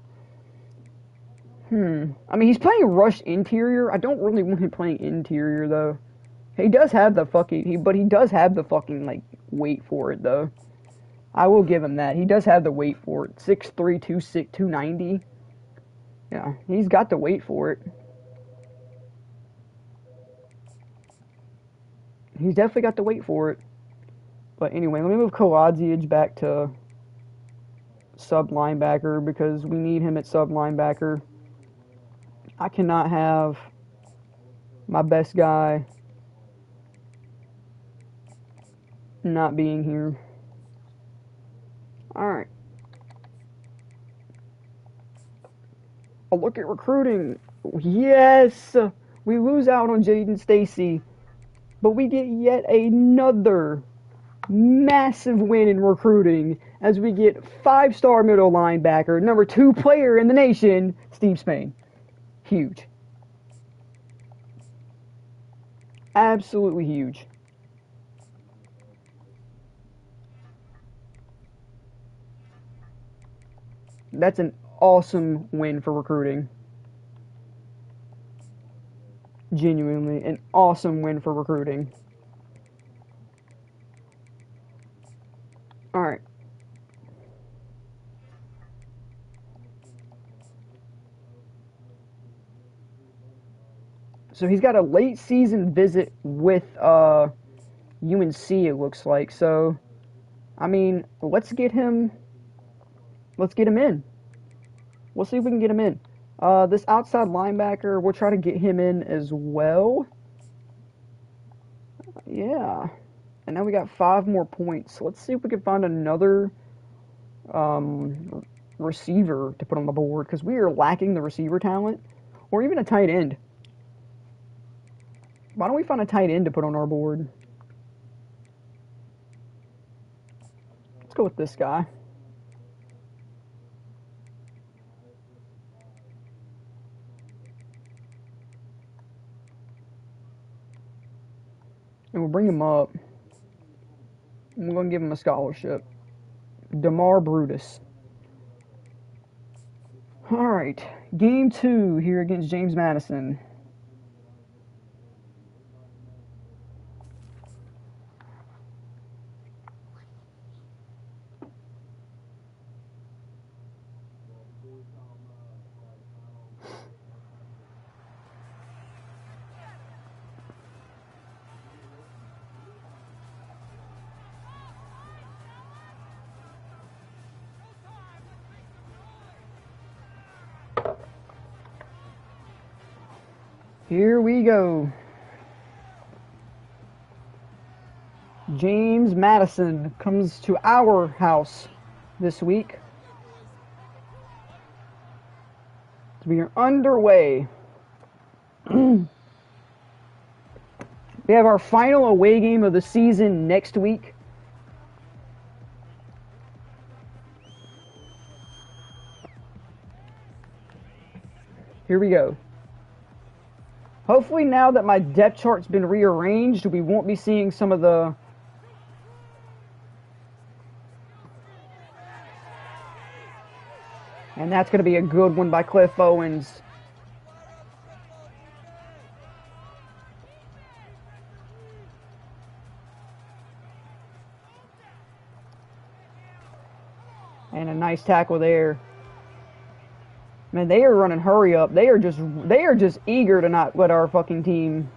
I mean, he's playing rush interior. I don't really want him playing interior, though. He does have the fucking... But he does have the fucking, like, weight for it, though. I will give him that. He does have the weight for it. 6'3", 290. Yeah, he's got the weight for it. He's definitely got the weight for it. But anyway, let me move Kaladzic back to sub-linebacker because we need him at sub-linebacker. I cannot have my best guy not being here. Alright. A look at recruiting. Yes! We lose out on Jaden Stacy. But we get yet another massive win in recruiting as we get 5-star middle linebacker, number 2 player in the nation, Steve Spain. Huge. Absolutely huge. That's an awesome win for recruiting. Genuinely, an awesome win for recruiting. All right. So he's got a late season visit with UNC, it looks like. So, I mean, let's get him in. We'll see if we can get him in. This outside linebacker, we'll try to get him in as well. Yeah. And now we got 5 more points. Let's see if we can find another receiver to put on the board, because we are lacking the receiver talent, or even a tight end. Why don't we find a tight end to put on our board? Let's go with this guy. And we'll bring him up. And we're going to give him a scholarship. DeMar Brutus. All right. Game 2 here against James Madison. Here we go. James Madison comes to our house this week. We are underway. We have our final away game of the season next week. Here we go. Hopefully now that my depth chart's been rearranged, we won't be seeing some of the... And that's going to be a good one by Cliff Owens. And a nice tackle there. Man, they are running hurry up. They are just eager to not let our fucking team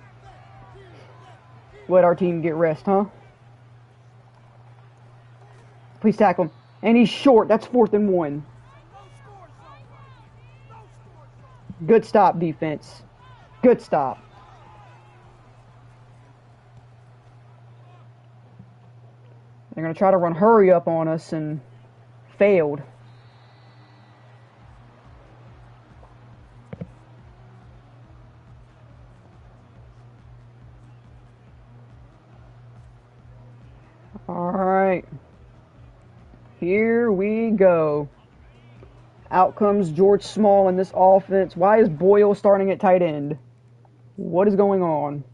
get rest, huh? Please tackle him. And he's short. That's 4th and 1. Good stop, defense. Good stop. They're going to try to run hurry up on us and failed. Alright. Here we go. Out comes George Small in this offense. Why is Boyle starting at tight end? What is going on?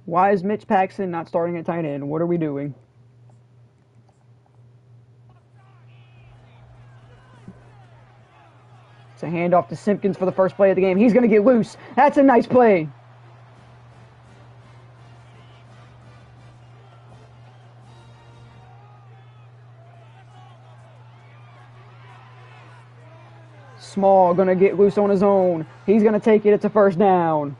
Why is Mitch Paxton not starting at tight end? What are we doing? It's a handoff to Simpkins for the first play of the game. He's going to get loose. That's a nice play. Small going to get loose on his own. He's going to take it. It's a first down.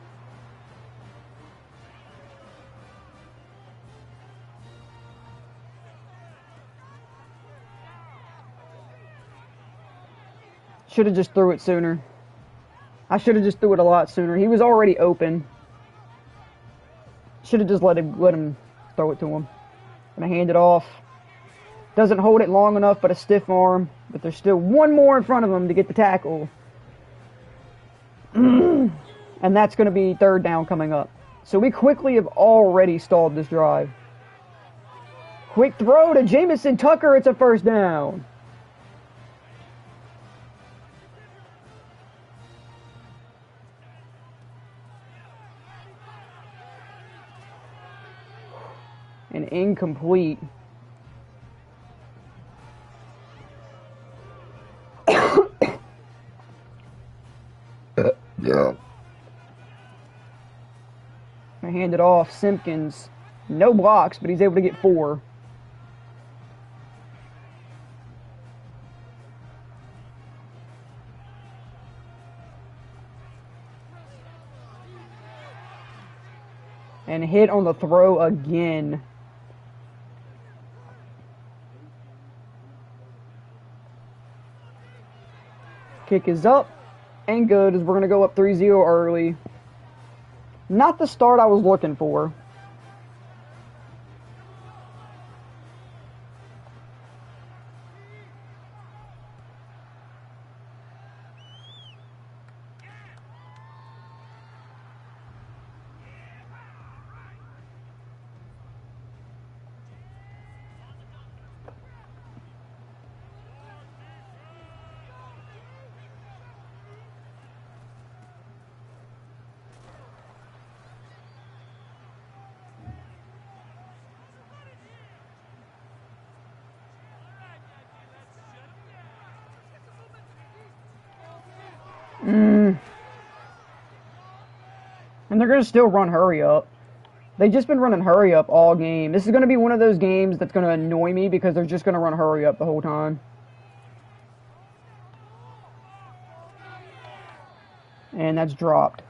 Should have just threw it sooner. I should have just threw it a lot sooner. He was already open. Should have just let him throw it to him. Gonna hand it off. Doesn't hold it long enough, but a stiff arm. But there's still one more in front of him to get the tackle. And that's going to be 3rd down coming up. So we quickly have already stalled this drive. Quick throw to Jamison Tucker. It's a first down. And incomplete. hand it off. Simpkins, no blocks, but he's able to get 4. And hit on the throw again. Kick is up and good as we're going to go up 3-0 early. Not the start I was looking for. And they're going to still run hurry up. They've just been running hurry up all game. This is going to be one of those games that's going to annoy me because they're just going to run hurry up the whole time. And that's dropped.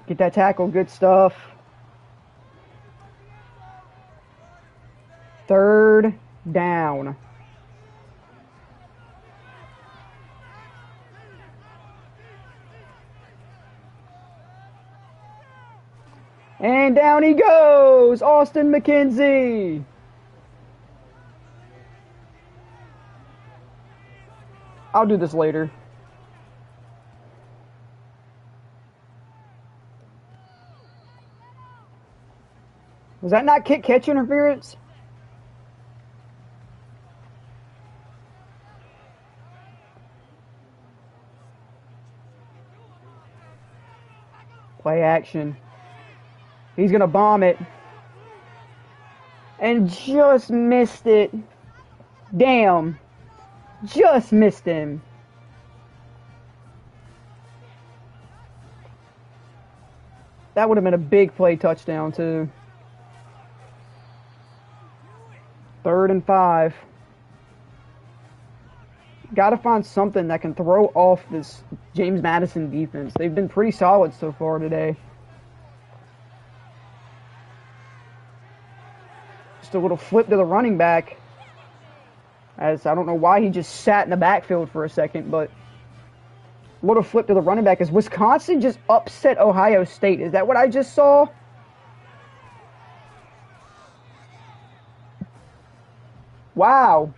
Get that tackle, good stuff. 3rd down. And down he goes, Austin McKenzie. I'll do this later. Was that not kick catch interference? Play action. He's going to bomb it. And just missed it. Damn. Just missed him. That would have been a big play touchdown, too. 3rd and 5. Got to find something that can throw off this James Madison defense. They've been pretty solid so far today. Just a little flip to the running back. As I don't know why he just sat in the backfield for a second, but a little flip to the running back as Wisconsin just upset Ohio State. Is that what I just saw? Wow.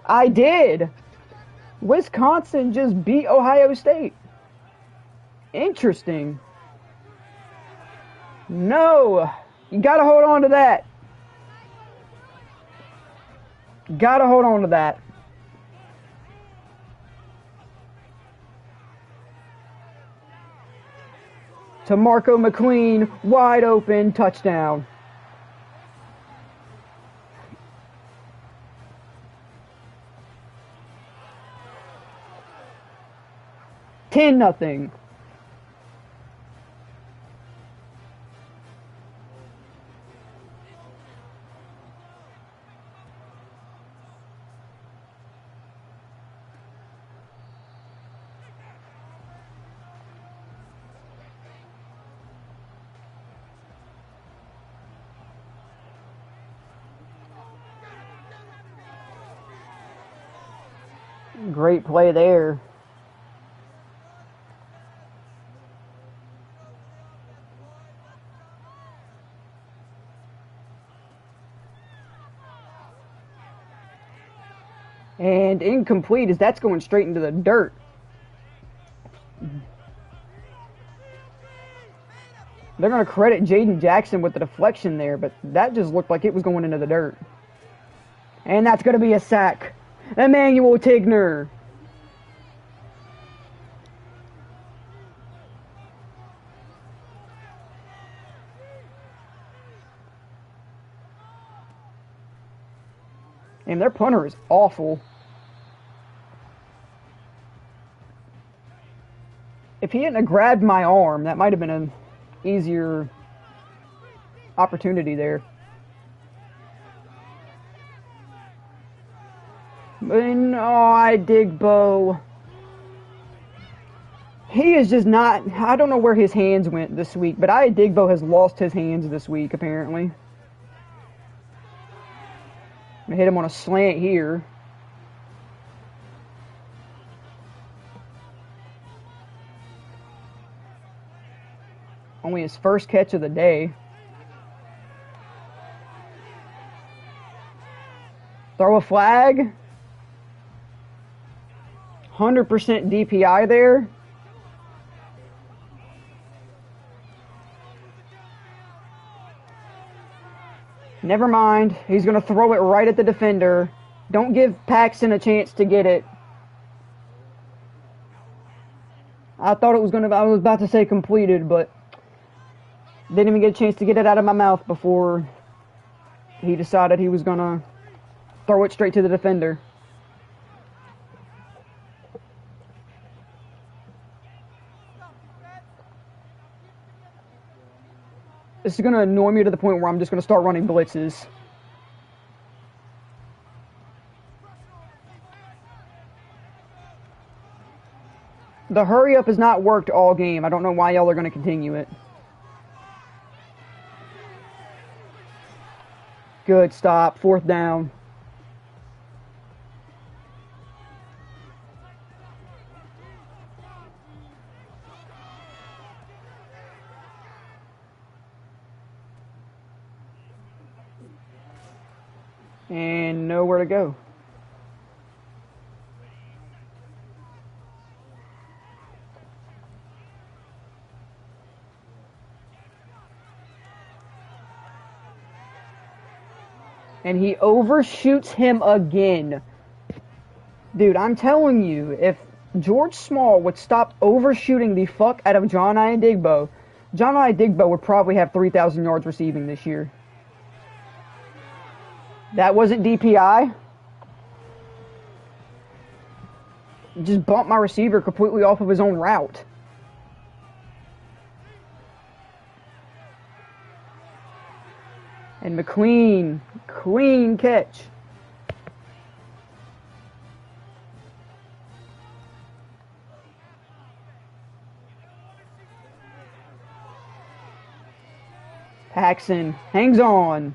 I did. Wisconsin just beat Ohio State. Interesting. No. You gotta hold on to that. Gotta hold on to that. To Marco McLean, wide open, touchdown. $10-0. Great play there. And incomplete as that's going straight into the dirt. They're going to credit Jaden Jackson with the deflection there, but that just looked like it was going into the dirt. And that's going to be a sack. Emmanuel Tigner. And their punter is awful. If he hadn't grabbed my arm, that might have been an easier opportunity there. And, Digbo. He is just not... I don't know where his hands went this week, but Digbo has lost his hands this week, apparently. I'm going to hit him on a slant here. Only his first catch of the day. Throw a flag. 100% DPI there. Never mind. He's going to throw it right at the defender. Don't give Paxton a chance to get it. I thought it was I was about to say completed, but didn't even get a chance to get it out of my mouth before he decided he was going to throw it straight to the defender. This is going to annoy me to the point where I'm just going to start running blitzes. The hurry up has not worked all game. I don't know why y'all are going to continue it. Good stop. 4th down. And nowhere to go. And he overshoots him again. Dude, I'm telling you, if George Small would stop overshooting the fuck out of John Adigbo, John Adigbo would probably have 3,000 yards receiving this year. That wasn't DPI. Just bumped my receiver completely off of his own route. And McLean, clean catch. Paxton hangs on.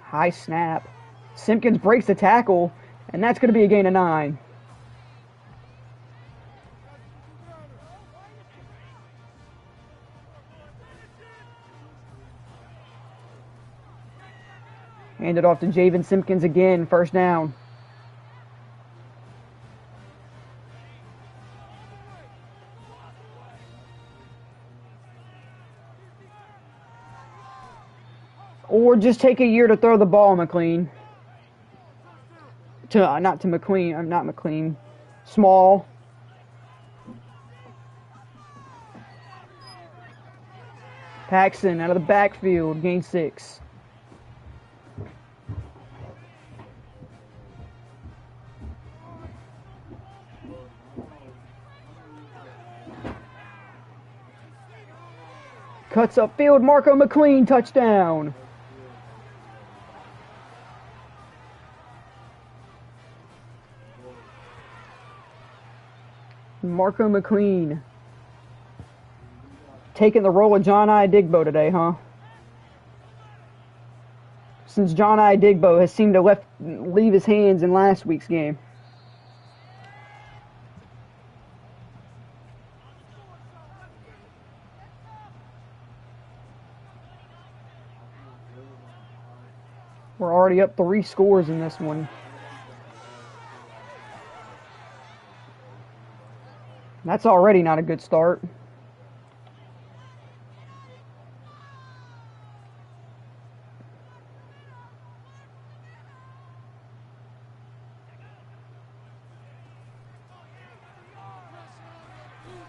High snap. Simpkins breaks the tackle, and that's going to be a gain of 9. Hand it off to Javen Simpkins again, 1st down. Or just take a year to throw the ball, McLean. Not to McLean. I'm not McLean. Small. Paxton out of the backfield. Gain 6. Cuts upfield. Marco McLean. Touchdown. Marco McLean taking the role of John Adigbo today, huh? Since John Adigbo has seemed to leave his hands in last week's game. We're already up 3 scores in this one. That's already not a good start.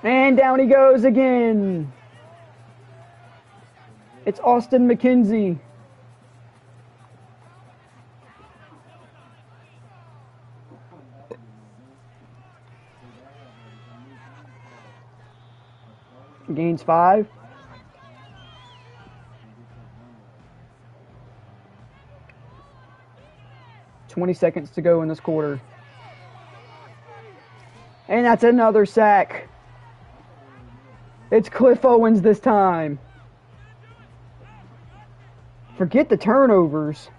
And down he goes again. It's Austin McKenzie. Gains 5. $20 to go in this quarter. And that's another sack. It's Cliff Owens this time. Forget the turnovers.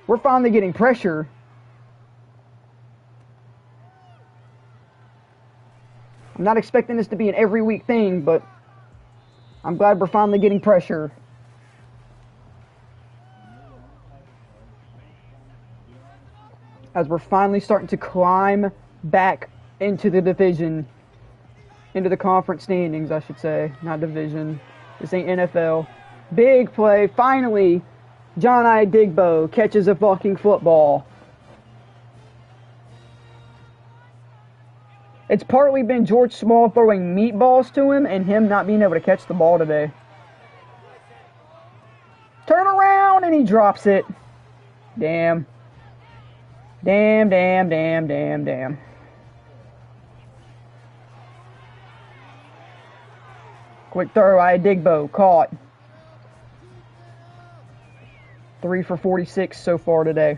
We're finally getting pressure. I'm not expecting this to be an every week thing, but I'm glad we're finally getting pressure. As we're finally starting to climb back into the division. Into the conference standings, I should say. Not division. This ain't NFL. Big play. Finally, John Digbo catches a fucking football. It's partly been George Small throwing meatballs to him and him not being able to catch the ball today. Turn around and he drops it. Damn. Damn. Quick throw, Digbo, caught. 3 for 46 so far today.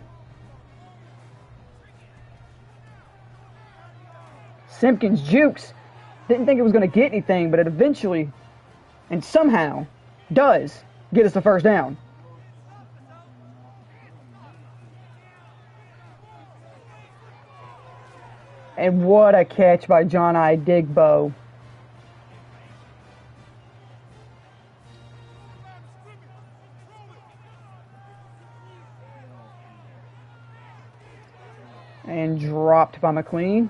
Simpkins jukes. Didn't think it was going to get anything, but it eventually, and somehow, does get us the first down. And what a catch by John Digbo. And dropped by McLean.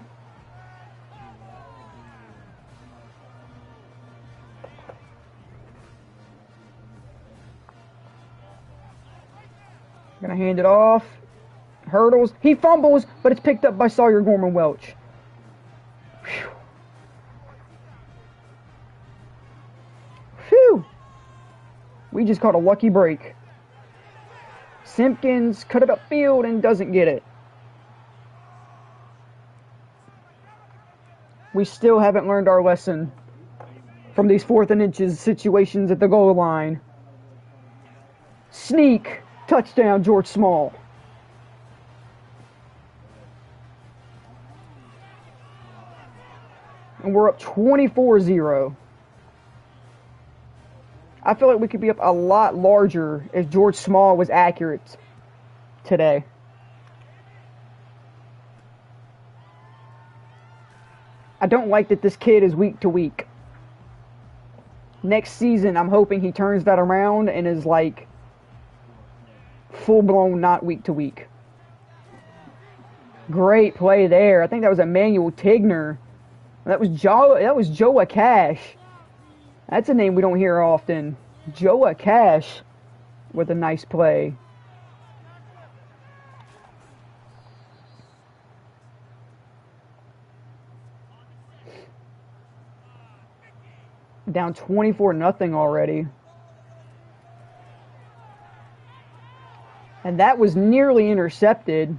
Gonna hand it off. Hurdles. He fumbles, but it's picked up by Sawyer Gorman Welch. Whew. Phew. We just caught a lucky break. Simpkins cut it upfield and doesn't get it. We still haven't learned our lesson from these 4th and inches situations at the goal line. Sneak. Touchdown, George Small. And we're up 24-0. I feel like we could be up a lot larger if George Small was accurate today. I don't like that this kid is week to week. Next season, I'm hoping he turns that around and is like full-blown not week to week. Great play there. I think that was Emmanuel Tigner. That was Joe Cash. That's a name we don't hear often. Joe Cash with a nice play. Down 24-0 already. And that was nearly intercepted.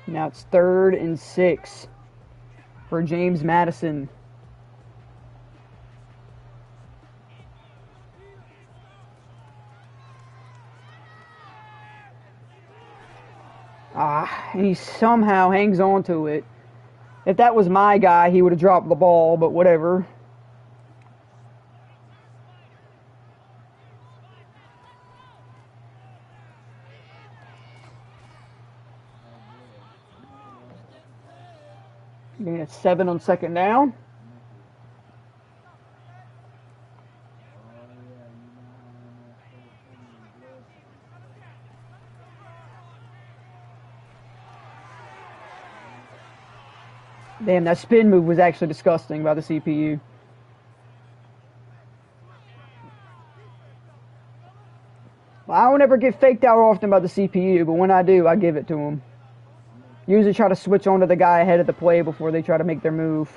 Now it's 3rd and 6 for James Madison. And he somehow hangs on to it. If that was my guy, he would have dropped the ball, but whatever. Gain of 7 on 2nd down. Damn, that spin move was actually disgusting by the CPU. I don't ever get faked out often by the CPU, but when I do, I give it to them. Usually try to switch on to the guy ahead of the play before they try to make their move.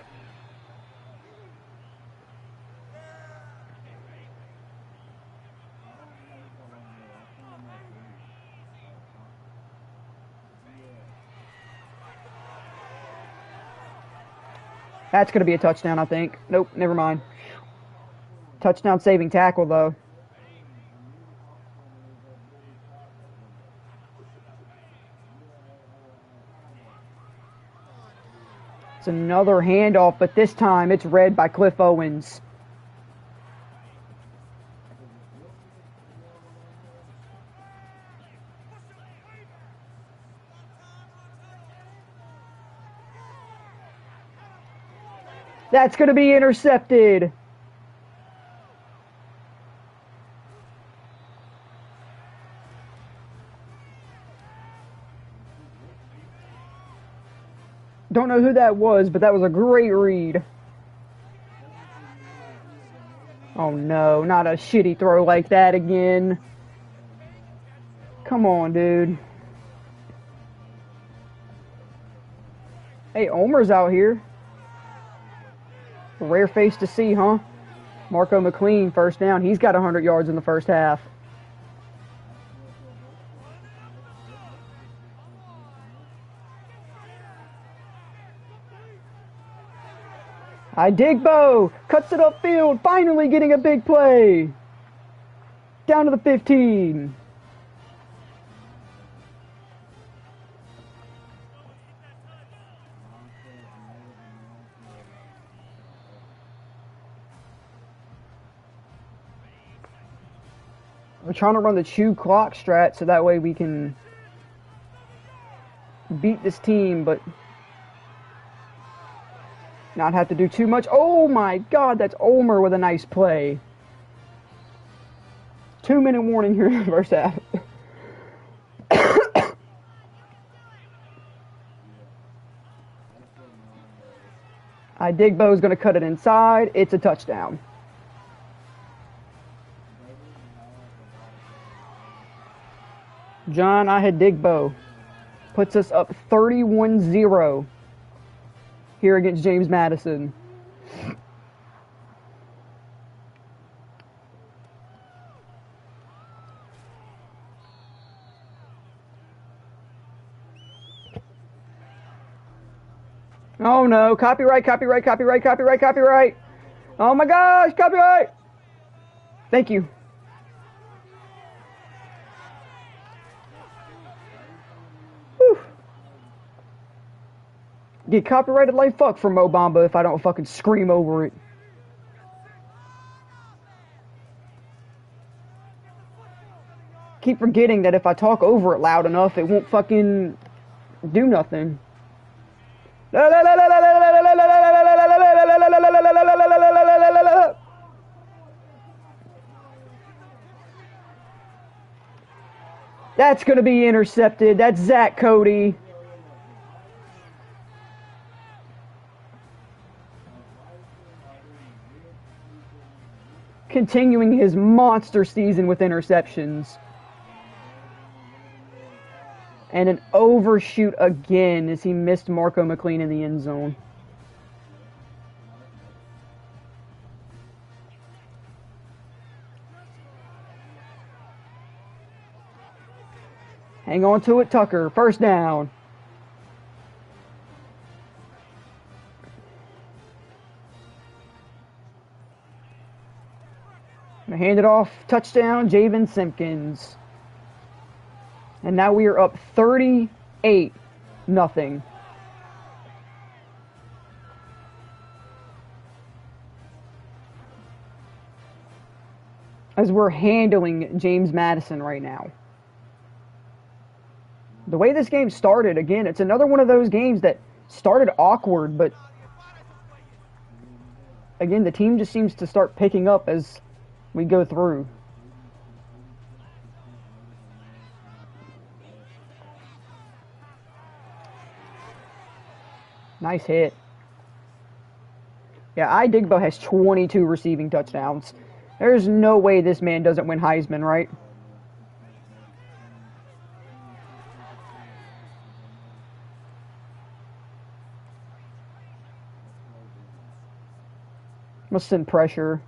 That's going to be a touchdown, I think. Nope, never mind. Touchdown saving tackle, though. It's another handoff, but this time it's read by Cliff Owens. That's going to be intercepted. Don't know who that was, but that was a great read. Oh no, not a shitty throw like that again. Come on, dude. Hey, Omer's out here. A rare face to see, huh? Marco McLean, first down. He's got 100 yards in the first half. Digbo cuts it upfield, finally getting a big play. Down to the 15. We're trying to run the chew clock strat so that way we can beat this team, but not have to do too much. Oh my god, that's Omer with a nice play. 2-minute warning here in the first half. Digbo's going to cut it inside. It's a touchdown. John Digbo puts us up 31-0 here against James Madison. Oh no, copyright. Oh my gosh, copyright. Thank you. Whew. Get copyrighted like fuck from Mo Bamba if I don't fucking scream over it. Keep forgetting that if I talk over it loud enough, it won't fucking do nothing. That's going to be intercepted. That's Zach Cody. Continuing his monster season with interceptions. And an overshoot again as he missed Marco McLean in the end zone. Hang on to it, Tucker. First down. Gonna hand it off. Touchdown, Javen Simpkins. And now we are up 38-0. As we're handling James Madison right now. The way this game started, again, it's another one of those games that started awkward, but again, the team just seems to start picking up as we go through. Nice hit. Yeah, Digbo has 22 receiving touchdowns. There's no way this man doesn't win Heisman, right? Must send pressure.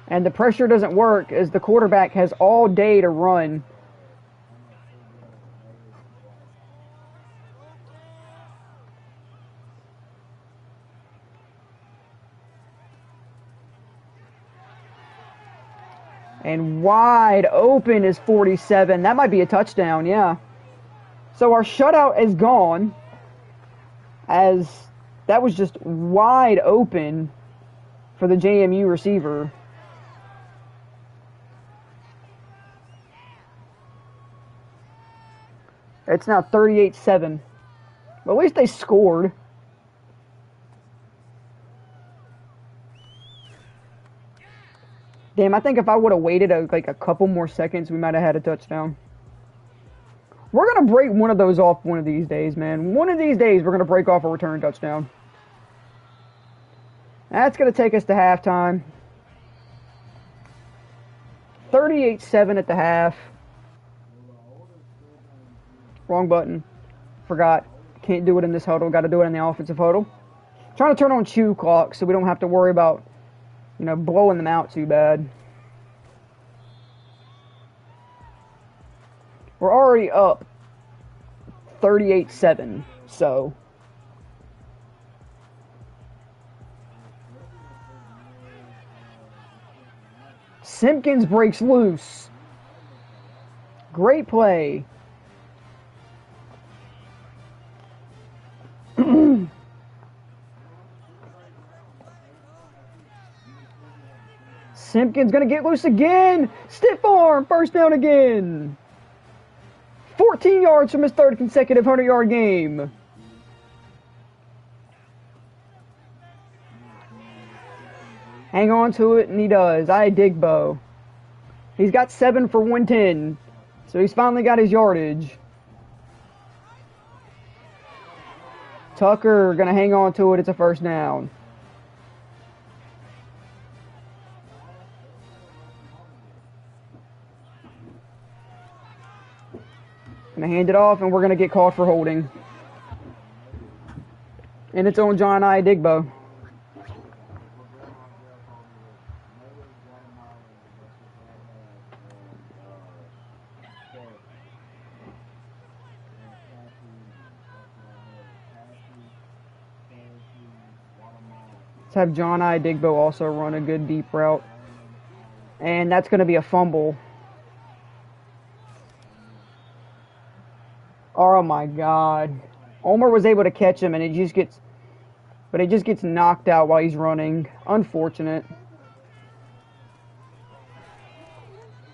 And the pressure doesn't work as the quarterback has all day to run. And wide open is 47. That might be a touchdown, yeah. So our shutout is gone, as that was just wide open for the JMU receiver. It's now 38-7. But at least they scored. Damn, I think if I would have waited like a couple more seconds, we might have had a touchdown. We're going to break one of those off one of these days, man. One of these days, we're going to break off a return touchdown. That's going to take us to halftime. 38-7 at the half. Wrong button. Forgot. Can't do it in this huddle. Got to do it in the offensive huddle. Trying to turn on chew clock so we don't have to worry about, you know, blowing them out too bad. We're already up 38-7, so. Simpkins breaks loose. Great play. Simpkins gonna get loose again. Stiff arm, first down again. 14 yards from his third consecutive 100-yard game. Hang on to it, and he does. Digbo. He's got 7 for 110, so he's finally got his yardage. Tucker gonna hang on to it. It's a first down. Gonna hand it off, and we're gonna get called for holding. And it's on John Digbo. Let's have John Digbo also run a good deep route. And that's going to be a fumble. Oh my God. Omer was able to catch him, and he just gets knocked out while he's running. Unfortunate.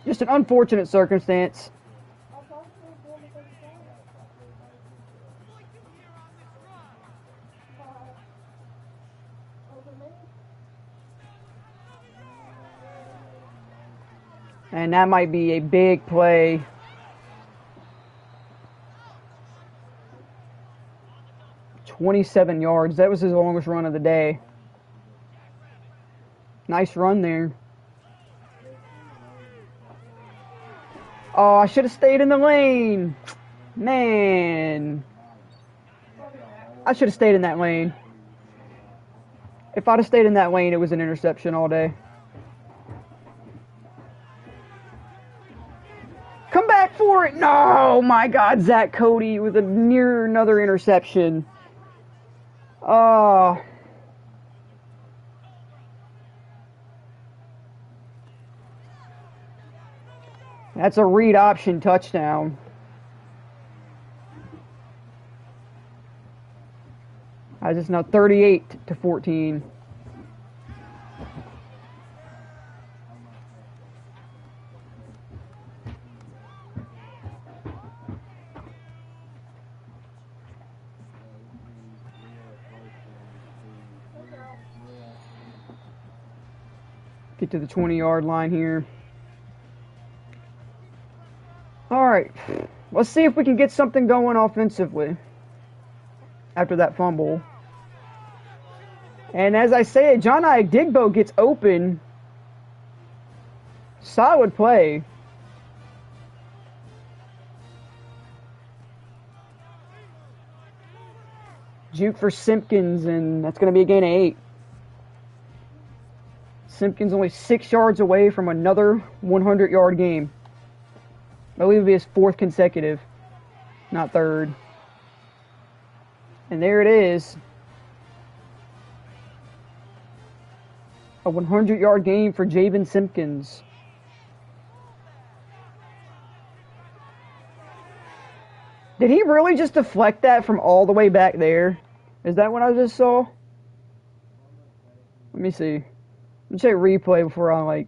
Just an unfortunate circumstance. And that might be a big play. "27 yards. That was his longest run of the day. Nice run there. Oh, I should have stayed in the lane. Man. I should have stayed in that lane. If I'd have stayed in that lane, it was an interception all day. Come back for it. No, my God, Zach Cody with near another interception. Oh. That's a read option touchdown. I just now 38-14. Get to the 20-yard line here. All right, let's see if we can get something going offensively. after that fumble. And as I said, John Digbo gets open. Solid play. Juke for Simpkins, and that's going to be a gain of 8. Simpkins only 6 yards away from another 100-yard game. I believe it'll be his 4th consecutive, not 3rd. And there it is. A 100-yard game for Javen Simpkins. Did he really just deflect that from all the way back there? Is that what I just saw? Let me see. Let me check replay before I,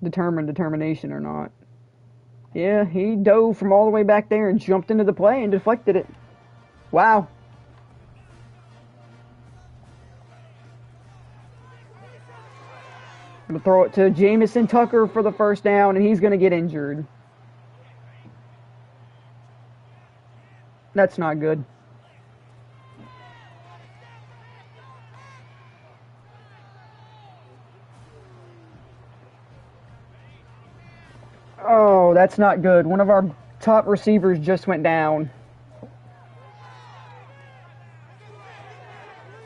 determine determination or not. Yeah, he dove from all the way back there and jumped into the play and deflected it. Wow. I'm going to throw it to Jamison Tucker for the first down, and he's going to get injured. That's not good. Oh, that's not good. One of our top receivers just went down.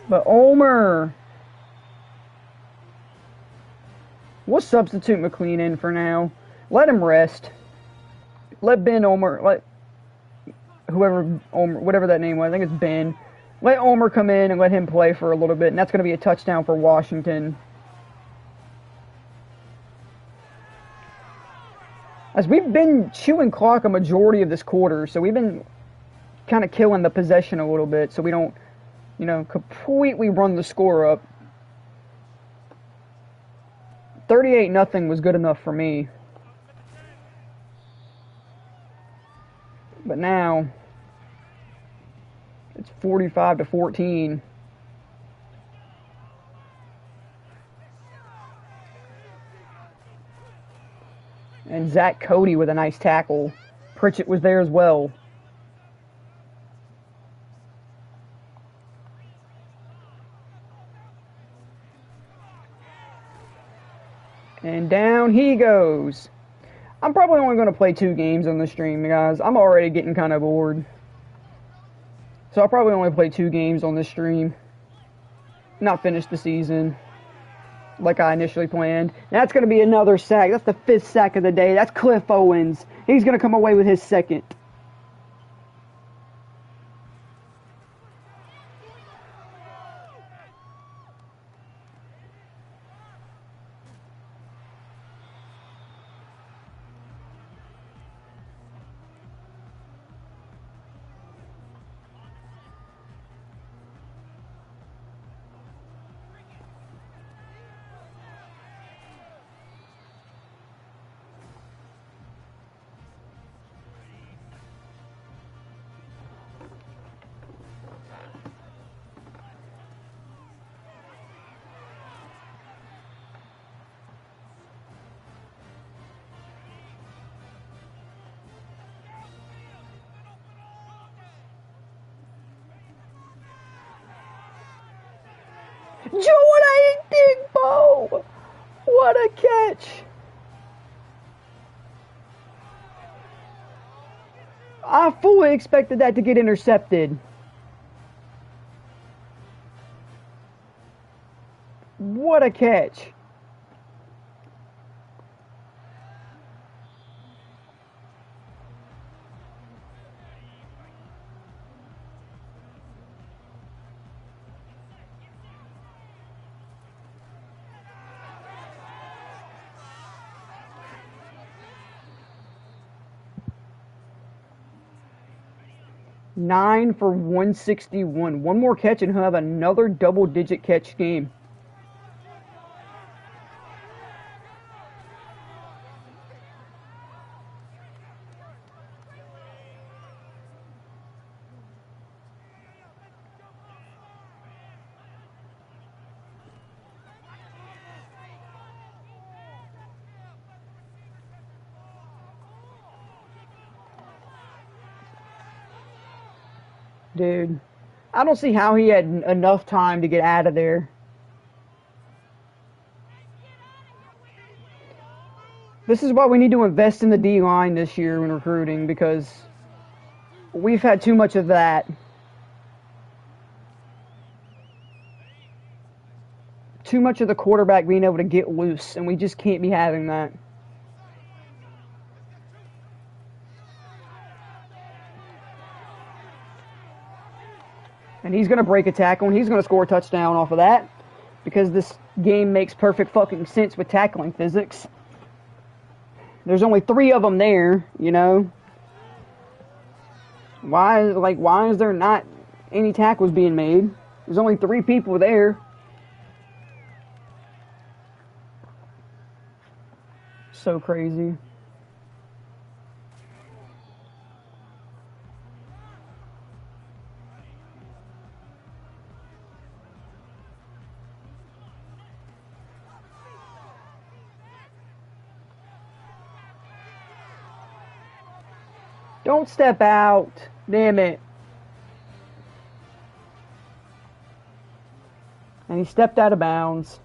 But Ulmer. We'll substitute McLean in for now. Let him rest. Let Ben Ulmer, let whoever Ulmer, whatever that name was, I think it's Ben. Let Ulmer come in and let him play for a little bit, and that's going to be a touchdown for Washington. As we've been chewing clock a majority of this quarter, so we've been kind of killing the possession a little bit, so we don't, completely run the score up. 38-0 was good enough for me. But now, it's 45-14. And Zach Cody with a nice tackle. Pritchett was there as well. And down he goes. I'm probably only going to play 2 games on the stream, guys. I'm already getting kind of bored. So I'll probably only play 2 games on this stream. Not finish the season like I initially planned. That's going to be another sack. That's the 5th sack of the day. That's Cliff Owens. He's going to come away with his 2nd. Jordan Digbo! What a catch! I fully expected that to get intercepted. What a catch. Nine for 161. One more catch and he'll have another double-digit catch game. Dude, I don't see how he had enough time to get out of there. This is why we need to invest in the D-line this year in recruiting, because we've had too much of that. Too much of the quarterback being able to get loose, and we just can't be having that. And he's going to break a tackle, and he's going to score a touchdown off of that, because this game makes perfect fucking sense with tackling physics. There's only 3 of them there, you know. Why is there not any tackles being made? There's only 3 people there. So crazy. Don't step out. Damn it. And he stepped out of bounds.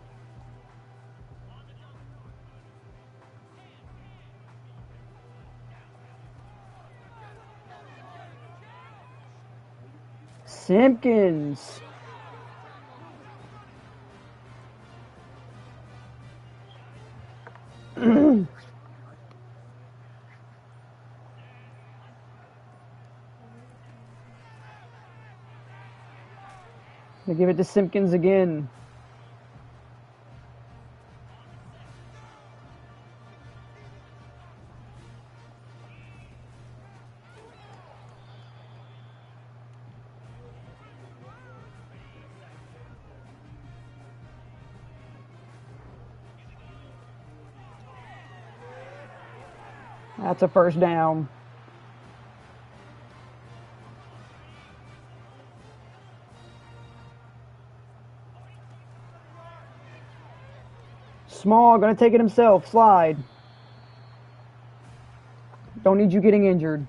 Simpkins. They give it to Simpkins again. That's a first down. Small, gonna take it himself. Slide. Don't need you getting injured.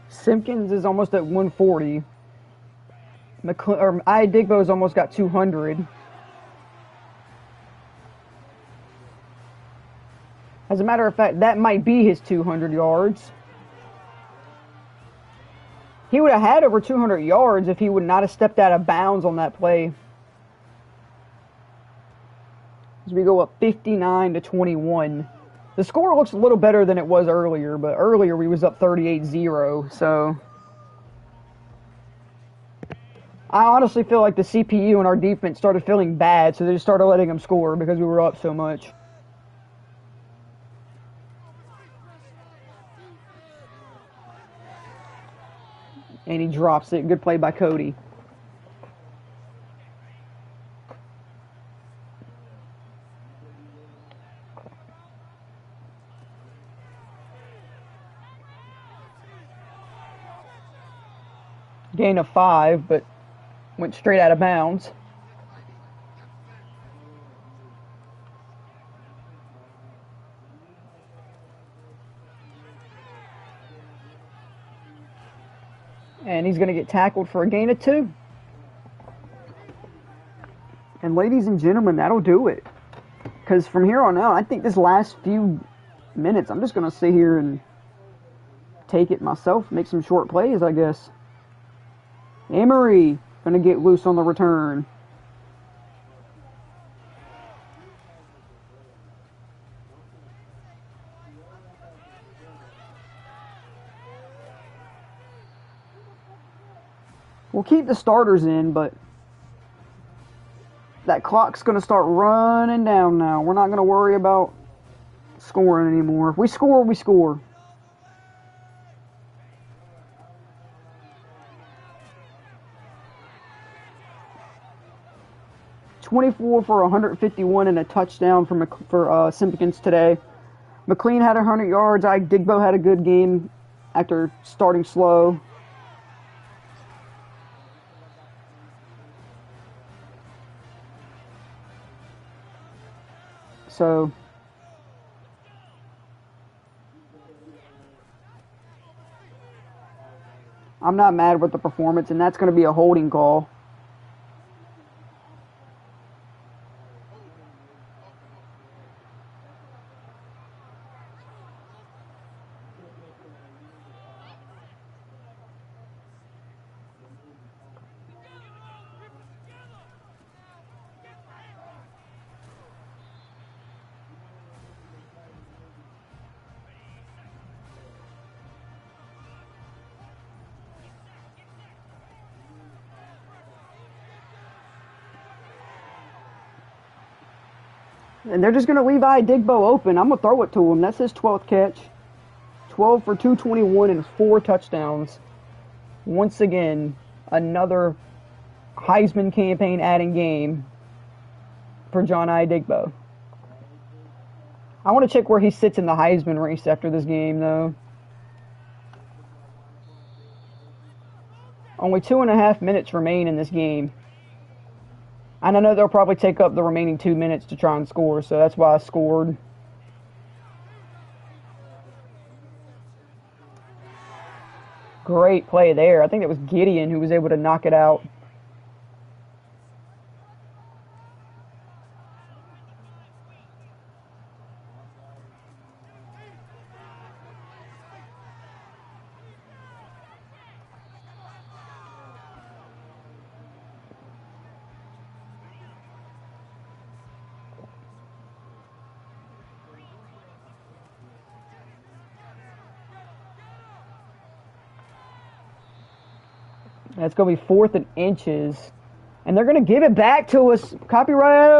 Simpkins is almost at 140. Digbo's almost got 200. As a matter of fact, that might be his 200 yards. He would have had over 200 yards if he would not have stepped out of bounds on that play. As we go up 59-21. The score looks a little better than it was earlier, but earlier we was up 38-0, so... I honestly feel like the CPU and our defense started feeling bad, so they just started letting them score because we were up so much. And he drops it. Good play by Cody. Gain of 5, but went straight out of bounds. And he's going to get tackled for a gain of 2. And ladies and gentlemen, that'll do it. Because from here on out, I think this last few minutes, I'm just going to sit here and take it myself, make some short plays, I guess. Emery going to get loose on the return. We'll keep the starters in, but that clock's going to start running down now. We're not going to worry about scoring anymore. If we score, we score. $24 for 151 and a touchdown for Simpkins today. McLean had 100 yards. Digbo had a good game after starting slow. So I'm not mad with the performance, and that's going to be a holding call. And they're just going to leave Digbo open. I'm going to throw it to him. That's his 12th catch. 12 for 221 and 4 touchdowns. Once again, another Heisman campaign adding game for John Digbo. I want to check where he sits in the Heisman race after this game, though. Only 2.5 minutes remain in this game. And I know they'll probably take up the remaining 2 minutes to try and score, so that's why I scored. Great play there. I think it was Gideon who was able to knock it out. That's going to be 4th and inches. And they're going to give it back to us. Copyright.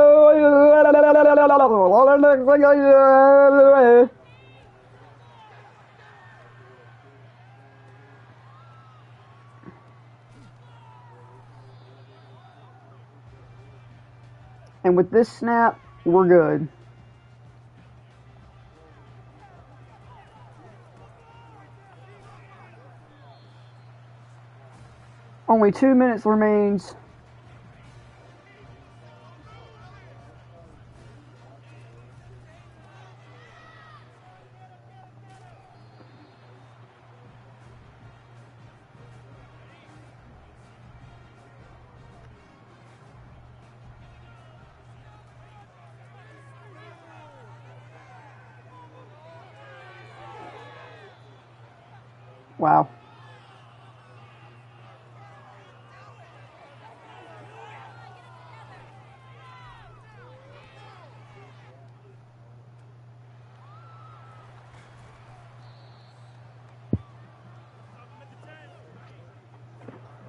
And with this snap, we're good. Only 2 minutes remains. Wow.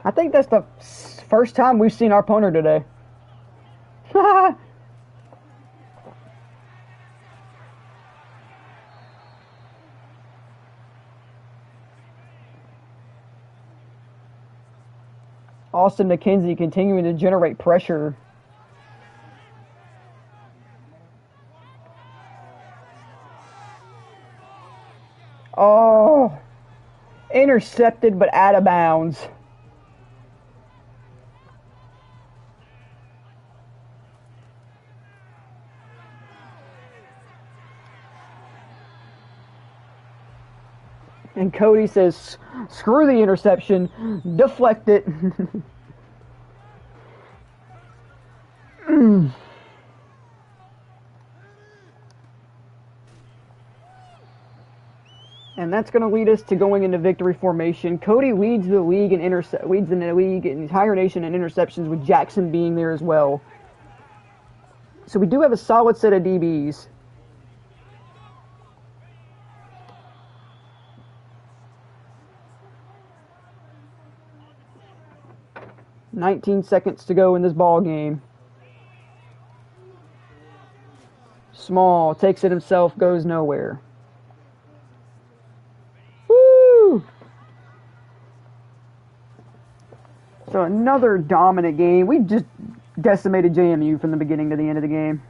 I think that's the first time we've seen our punter today. Austin McKenzie continuing to generate pressure. Oh, intercepted but out of bounds. And Cody says, screw the interception, deflect it. And that's going to lead us to going into victory formation. Cody leads the league in entire nation in interceptions, with Jackson being there as well. So we do have a solid set of DBs. "19 seconds to go in this ball game. Small takes it himself, goes nowhere. Woo! So another dominant game. We just decimated JMU from the beginning to the end of the game.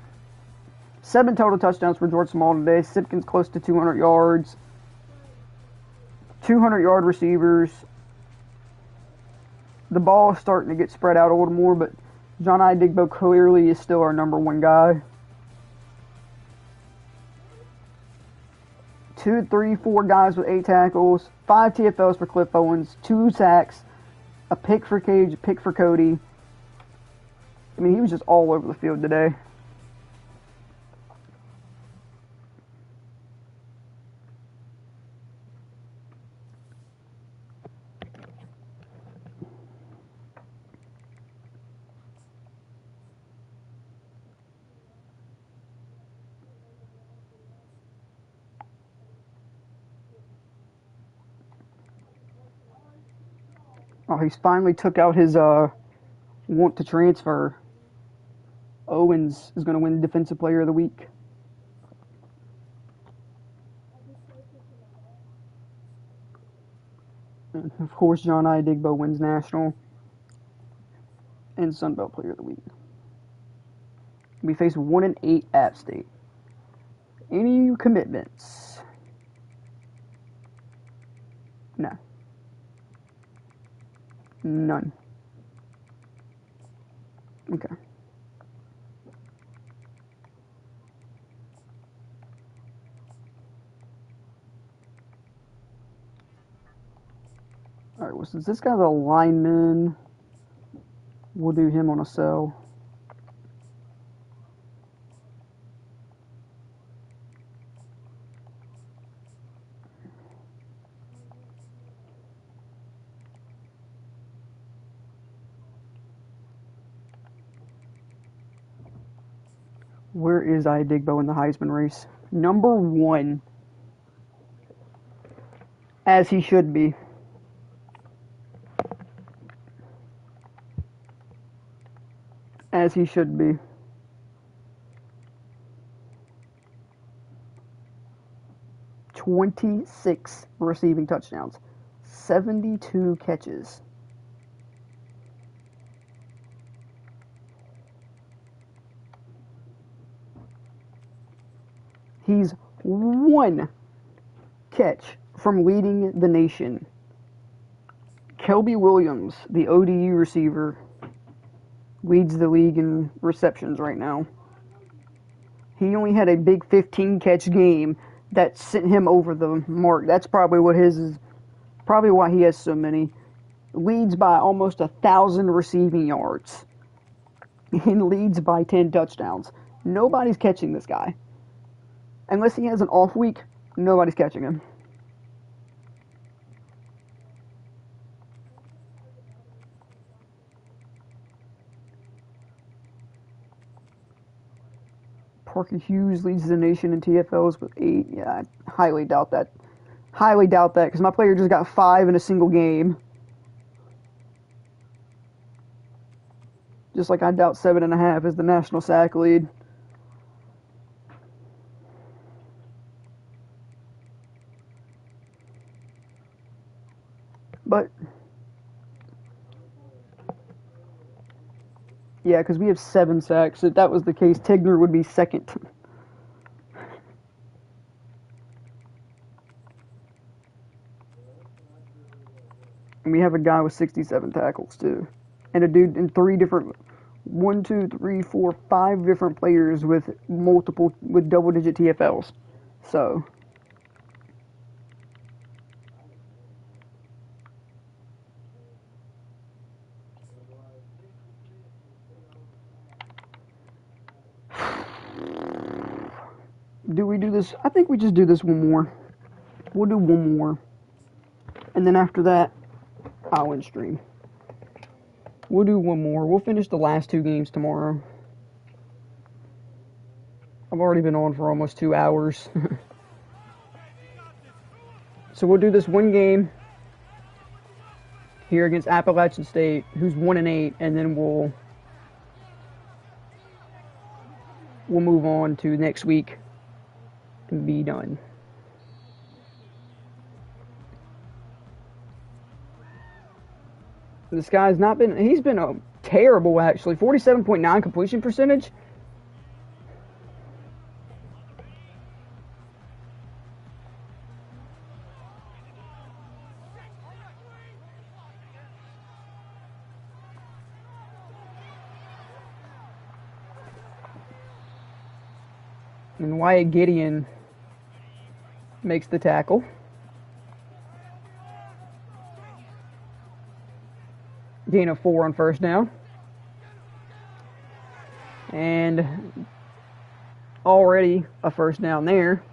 7 total touchdowns for George Small today. Simpkins close to 200 yards. 200-yard receivers. The ball is starting to get spread out a little more, but John Digbo clearly is still our number one guy. 2, 3, 4 guys with 8 tackles, 5 TFLs for Cliff Owens, 2 sacks, a pick for Cage, a pick for Cody. I mean, he was just all over the field today. Oh, he's finally took out his want to transfer. Owens is going to win Defensive Player of the Week. And of course, John Idigbo wins National and Sunbelt Player of the Week. We face 1-8 App State. Any commitments? No. None. Okay. Alright, well, since this guy's a lineman, we'll do him on a sell. Where is Idigbo in the Heisman race? Number 1. As he should be. As he should be. "26 receiving touchdowns. 72 catches. He's 1 catch from leading the nation. Kelby Williams, the ODU receiver, leads the league in receptions right now. He only had a big 15 catch game that sent him over the mark. That's probably what his is. Probably why he has so many. Leads by almost 1,000 receiving yards. And leads by 10 touchdowns. Nobody's catching this guy. Unless he has an off week, nobody's catching him. Parker Hughes leads the nation in TFLs with 8. Yeah, I highly doubt that. Highly doubt that, because my player just got 5 in a single game. Just like I doubt 7.5 is the national sack lead. But yeah, because we have 7 sacks. If that was the case, Tigner would be second. And we have a guy with 67 tackles too, and a dude in 3 different, 1, 2, 3, 4, 5 different players with double-digit TFLs. So. Do we do this? I think we just do this one more. We'll do one more. And then after that, I'll end stream. We'll do one more. We'll finish the last 2 games tomorrow. I've already been on for almost 2 hours. So we'll do this one game here against Appalachian State, who's 1-8, and then we'll move on to next week and be done. This guy's not been, he's been terrible actually. 47.9 completion percentage. And Wyatt Gideon makes the tackle. Gain of 4 on first down. And already a first down there.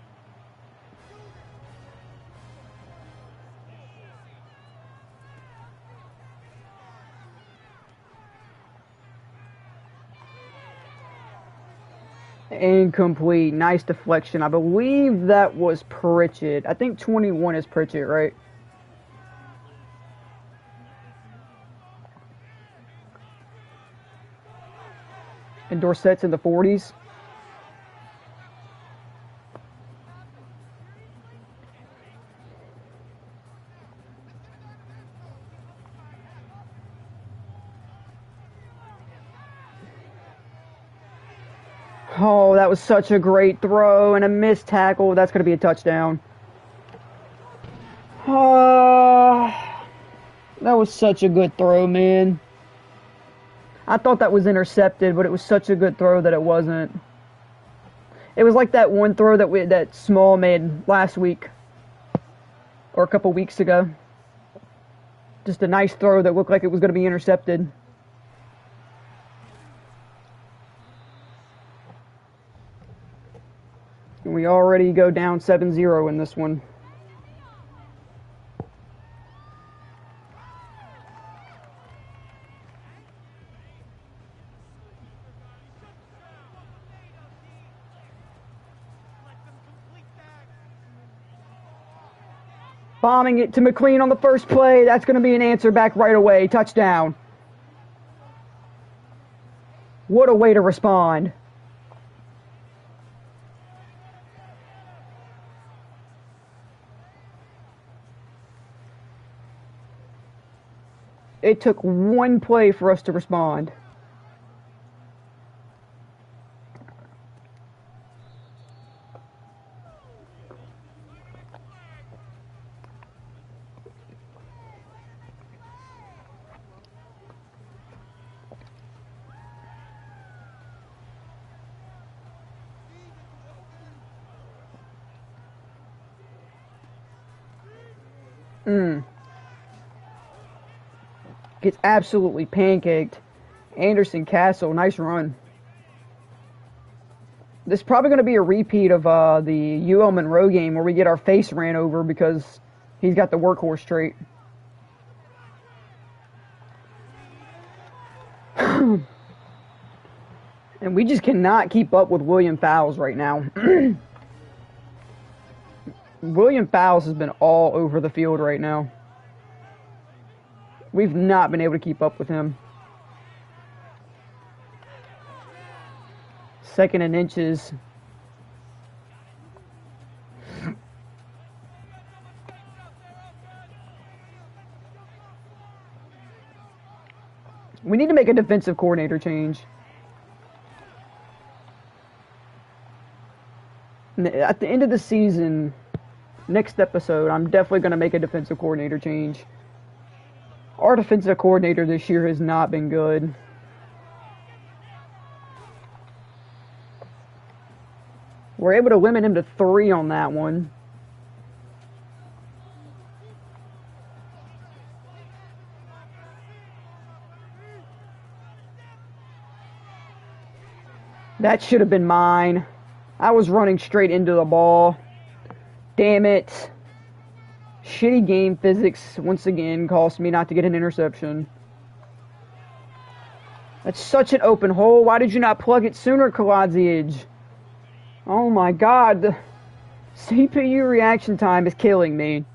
Incomplete. Nice deflection. I believe that was Pritchett. I think 21 is Pritchett, right? And Dorsett's in the 40s. Oh, that was such a great throw and a missed tackle. That's going to be a touchdown. Oh, that was such a good throw, man. I thought that was intercepted, but it was such a good throw that it wasn't. It was like that one throw that Small made last week or a couple weeks ago. Just a nice throw that looked like it was going to be intercepted. We already go down 7-0 in this one. Bombing it to McLean on the first play. That's going to be an answer back right away. Touchdown. What a way to respond. It took one play for us to respond. Gets absolutely pancaked. Anderson Castle, nice run. This is probably going to be a repeat of the UL Monroe game where we get our face ran over because he's got the workhorse trait. And we just cannot keep up with William Fowles right now. William Fowles has been all over the field right now. We've not been able to keep up with him. 2nd and inches. We need to make a defensive coordinator change. At the end of the season, next episode, I'm definitely going to make a defensive coordinator change. Our defensive coordinator this year has not been good. We're able to limit him to 3 on that one. That should have been mine. I was running straight into the ball. Damn it. Shitty game physics once again cost me not to get an interception. That's such an open hole. Why did you not plug it sooner, Kaladzic? Oh my god. The CPU reaction time is killing me.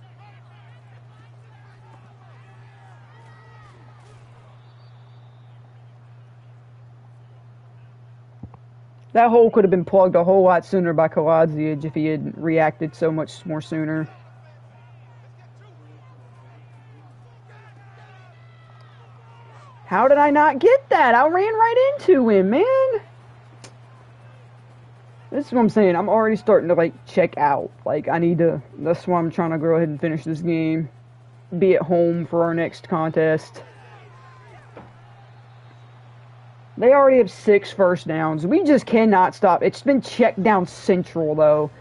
That hole could have been plugged a whole lot sooner by Kaladzic if he had reacted so much more sooner. How did I not get that? I ran right into him, man. This is what I'm saying. I'm already starting to, like, check out. Like, I need to... That's why I'm trying to go ahead and finish this game. Be at home for our next contest. They already have 6 first downs. We just cannot stop. It's been checked down central, though.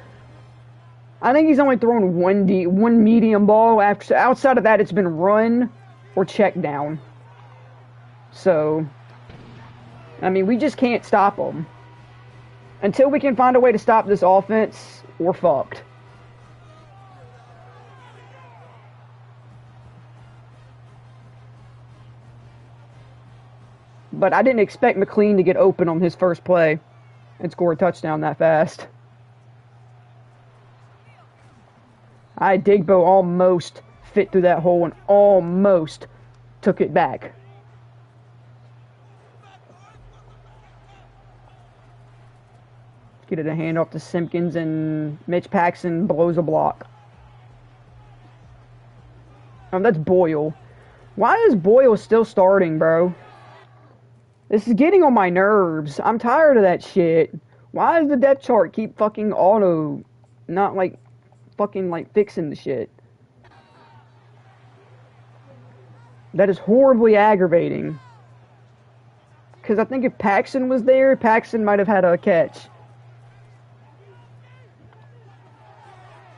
I think he's only thrown one medium ball. Outside of that, it's been run or check down. So, I mean, we just can't stop him. Until we can find a way to stop this offense, we're fucked. But I didn't expect McLean to get open on his first play and score a touchdown that fast. Digbo almost fit through that hole and almost took it back. Get it a handoff to Simpkins, and Mitch Paxson blows a block. Oh, that's Boyle. Why is Boyle still starting, bro? This is getting on my nerves. I'm tired of that shit. Why does the depth chart keep fucking auto, not like fucking like fixing the shit? That is horribly aggravating. Because I think if Paxson was there, Paxson might have had a catch.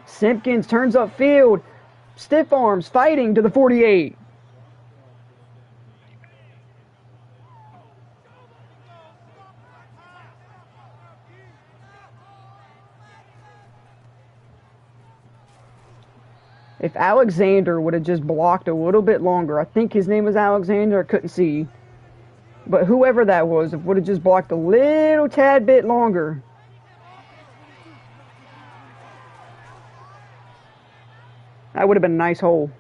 Simpkins turns upfield. Stiff arms, fighting to the 48. If Alexander would have just blocked a little bit longer, I think his name was Alexander, I couldn't see. But whoever that was, if would have just blocked a little tad bit longer. That would have been a nice hole.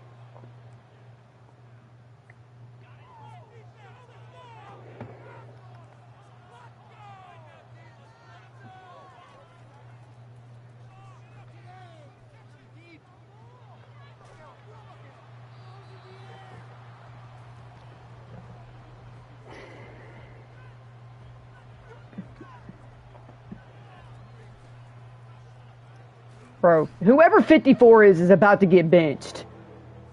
Bro, whoever 54 is about to get benched.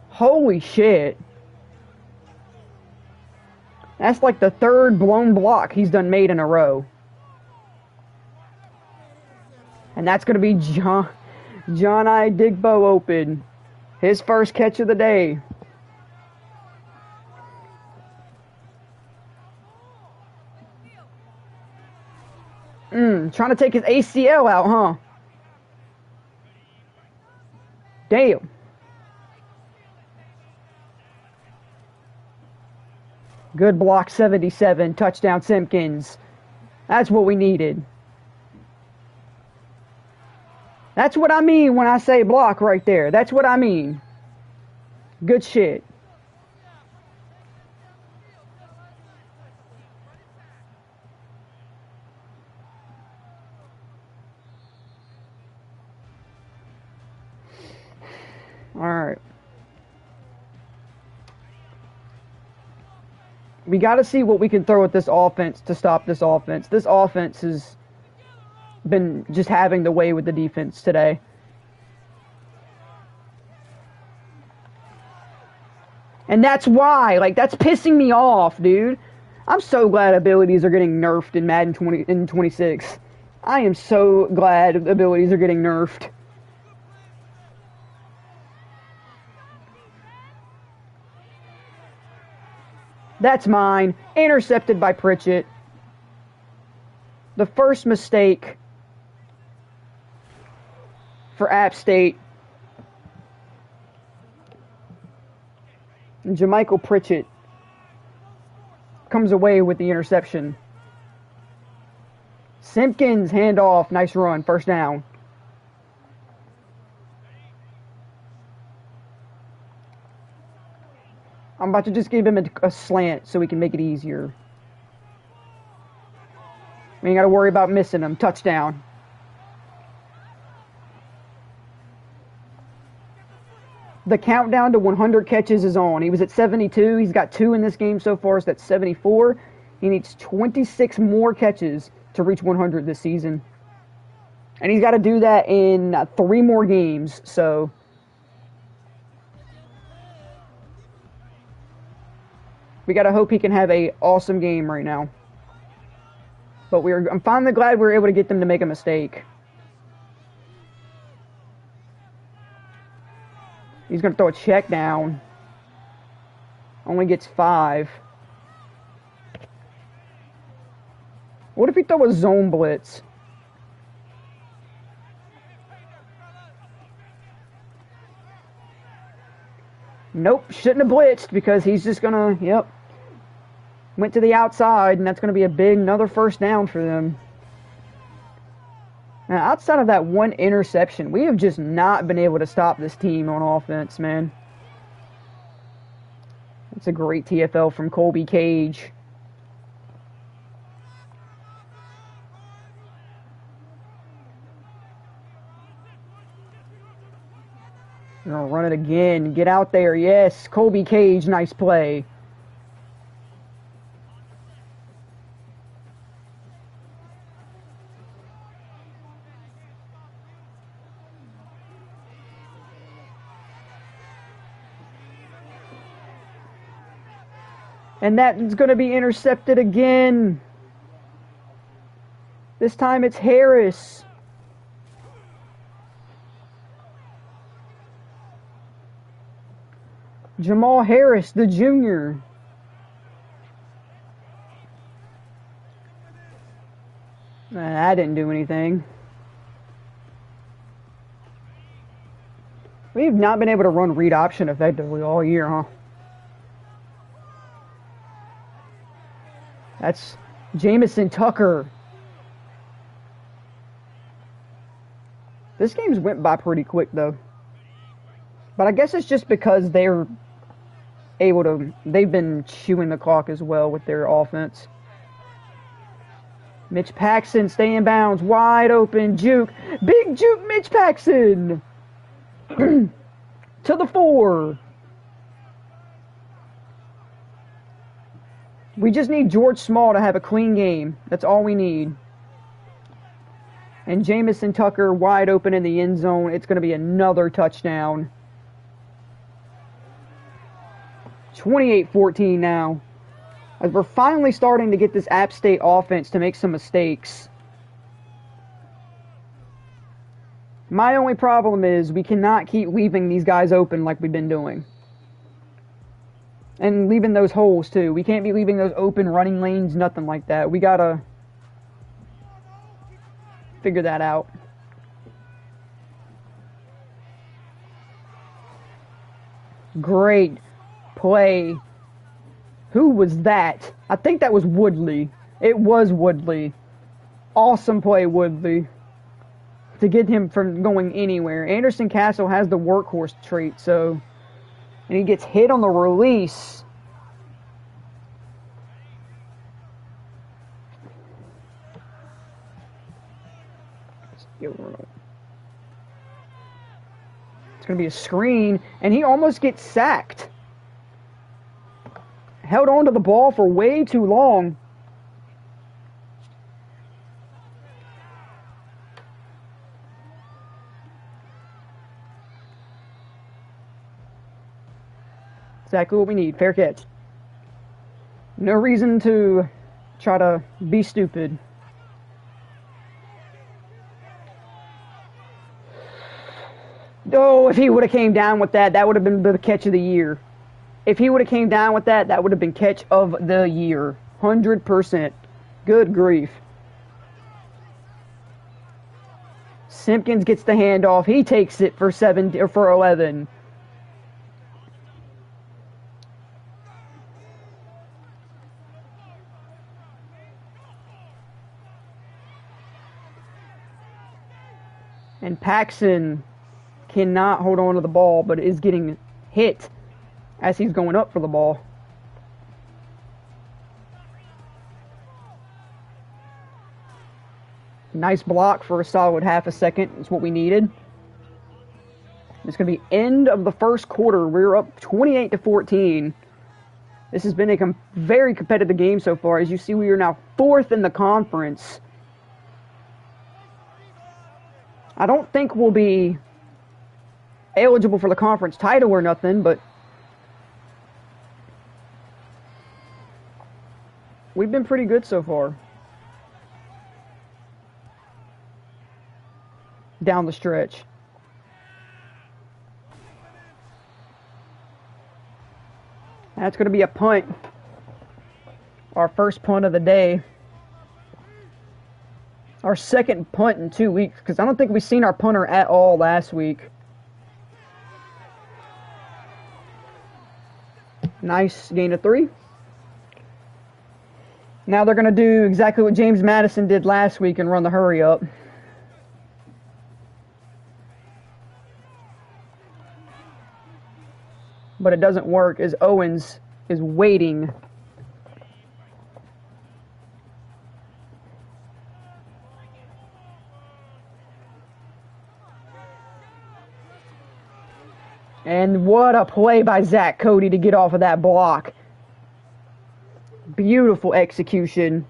Holy shit. That's like the third blown block he's done made in a row. And that's going to be John Digbo open. His first catch of the day. Trying to take his ACL out, huh? Damn. Good block, 77. Touchdown, Simpkins. That's what we needed. That's what I mean when I say block right there. That's what I mean. Good shit. Alright. We got to see what we can throw at this offense to stop this offense. This offense has been just having the way with the defense today. And that's why, like, that's pissing me off, dude. I'm so glad abilities are getting nerfed in Madden 26. I am so glad abilities are getting nerfed. That's mine. Intercepted by Pritchett. The first mistake for App State. And Jermichael Pritchett comes away with the interception. Simpkins, handoff, nice run, first down. I'm about to just give him a slant so we can make it easier. We ain't got to worry about missing him. Touchdown. The countdown to 100 catches is on. He was at 72. He's got 2 in this game so far, so that's 74. He needs 26 more catches to reach 100 this season. And he's got to do that in 3 more games, so... we gotta hope he can have a awesome game right now. But I'm finally glad we were able to get them to make a mistake. He's going to throw a check down. Only gets 5. What if he throw a zone blitz? Nope, shouldn't have blitzed because he's just going to, yep. Went to the outside, and that's going to be another first down for them. Now, outside of that one interception, we have just not been able to stop this team on offense, man. That's a great TFL from Colby Cage. We're going to run it again. Get out there. Yes, Colby Cage, nice play. And that's going to be intercepted again. This time it's Harris. Jamal Harris, the junior. That didn't do anything. We've not been able to run read option effectively all year, huh? That's Jamison Tucker. This game's went by pretty quick, though. But I guess it's just because they've been chewing the clock as well with their offense. Mitch Paxson, stay in bounds, wide open, juke. Big juke, Mitch Paxson. To the 4. We just need George Small to have a clean game. That's all we need. And Jamison Tucker wide open in the end zone. It's going to be another touchdown. 28-14 now. As we're finally starting to get this App State offense to make some mistakes. My only problem is we cannot keep leaving these guys open like we've been doing. And leaving those holes, too. We can't be leaving those open running lanes, nothing like that. We gotta figure that out. Great play. Who was that? I think that was Woodley. It was Woodley. Awesome play, Woodley. To get him from going anywhere. Anderson Castle has the workhorse trait, so... And he gets hit on the release. It's going to be a screen, and he almost gets sacked. Held on to the ball for way too long. Exactly what we need. Fair catch. No reason to try to be stupid. Oh, if he would have came down with that, that would have been the catch of the year. If he would have came down with that, that would have been catch of the year. 100%. Good grief. Simpkins gets the handoff. He takes it for 7 or for 11. And Paxson cannot hold on to the ball, but is getting hit as he's going up for the ball. Nice block for a solid half a second. It's what we needed. It's going to be end of the first quarter. We're up 28-14. This has been a very competitive game so far. As you see, we are now 4th in the conference. I don't think we'll be eligible for the conference title or nothing, but we've been pretty good so far. Down the stretch. That's going to be a punt. Our first punt of the day. Our second punt in 2 weeks, because I don't think we've seen our punter at all last week. Nice gain of 3. Now they're going to do exactly what James Madison did last week and run the hurry up. But it doesn't work as Owens is waiting. And what a play by Zach Cody to get off of that block. Beautiful execution.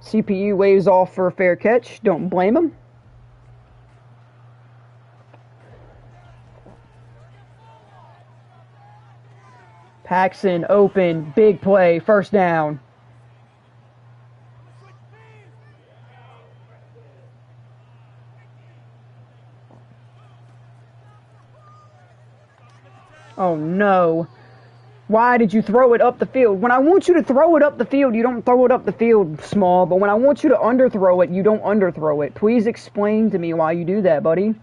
CPU waves off for a fair catch. Don't blame him. Paxson open. Big play. First down. Oh no. Why did you throw it up the field? When I want you to throw it up the field, you don't throw it up the field small. But when I want you to underthrow it, you don't underthrow it. Please explain to me why you do that, buddy.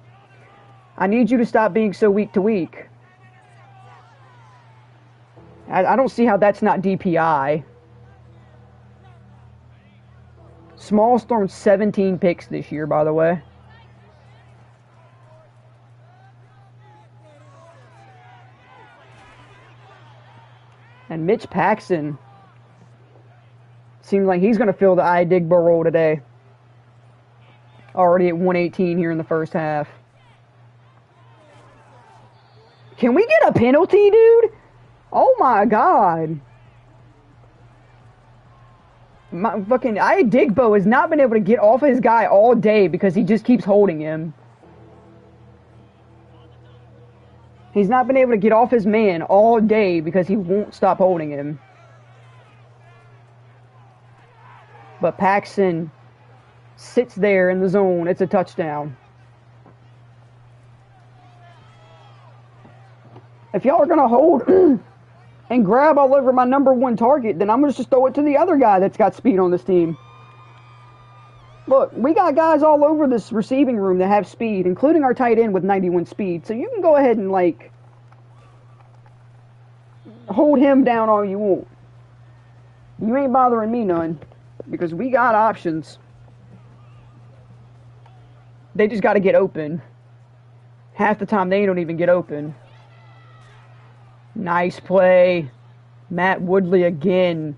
I need you to stop being so week to week. I don't see how that's not DPI. Small's thrown 17 picks this year, by the way. And Mitch Paxson seems like he's going to fill the Digbo role today. Already at 118 here in the first half. Can we get a penalty, dude? Oh my god. My fucking Digbo has not been able to get off his guy all day because he just keeps holding him. He's not been able to get off his man all day because he won't stop holding him. But Paxson sits there in the zone. It's a touchdown. If y'all are going to hold and grab all over my number one target, then I'm going to just throw it to the other guy that's got speed on this team. Look, we got guys all over this receiving room that have speed, including our tight end with 91 speed. So you can go ahead and, like, hold him down all you want. You ain't bothering me none, because we got options. They just got to get open. Half the time, they don't even get open. Nice play. Matt Woodley again.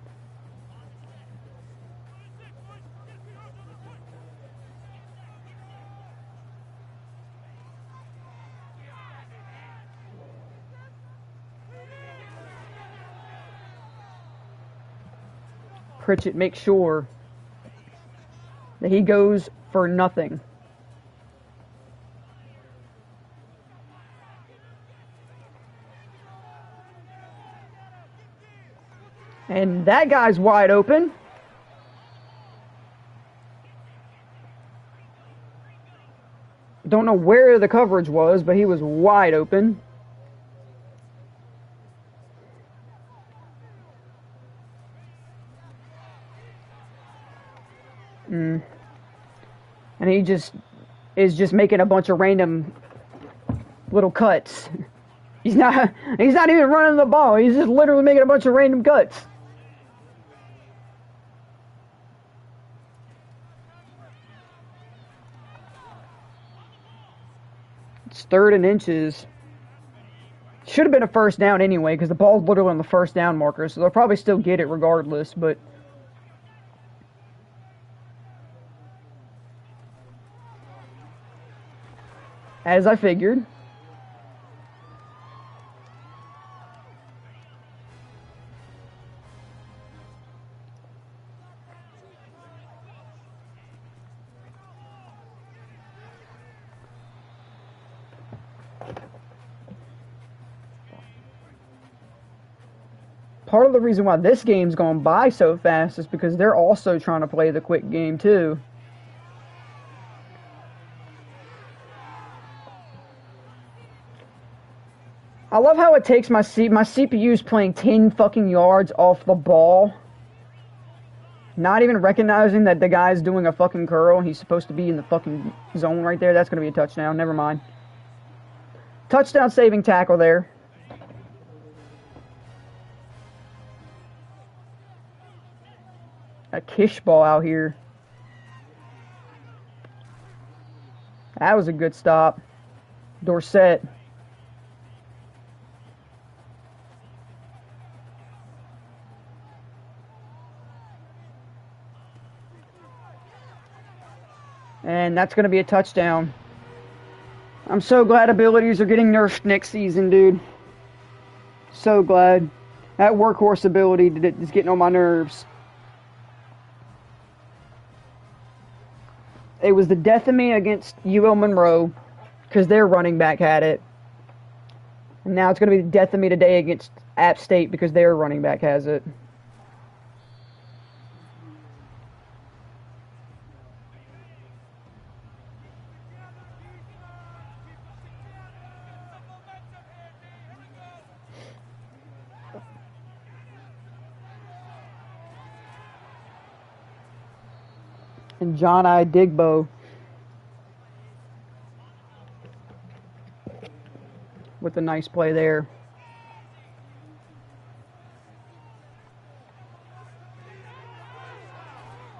Pritchett makes sure that he goes for nothing. And that guy's wide open. Don't know where the coverage was, but he was wide open. And he just is just making a bunch of random little cuts. He's not even running the ball. He's just literally making a bunch of random cuts. It's 3rd and inches. Should have been a first down anyway, because the ball's literally on the first down marker, so they'll probably still get it regardless, but as I figured. Part of the reason why this game's gone by so fast is because they're also trying to play the quick game too. I love how it takes my CPU's playing 10 fucking yards off the ball. Not even recognizing that the guy's doing a fucking curl. He's supposed to be in the fucking zone right there. That's going to be a touchdown. Never mind. Touchdown saving tackle there. A kish ball out here. That was a good stop. Dorsett. And that's going to be a touchdown. I'm so glad abilities are getting nerfed next season, dude. So glad. That workhorse ability is getting on my nerves. It was the death of me against UL Monroe because their running back had it. And now it's going to be the death of me today against App State because their running back has it. And John I. Digbo with a nice play there.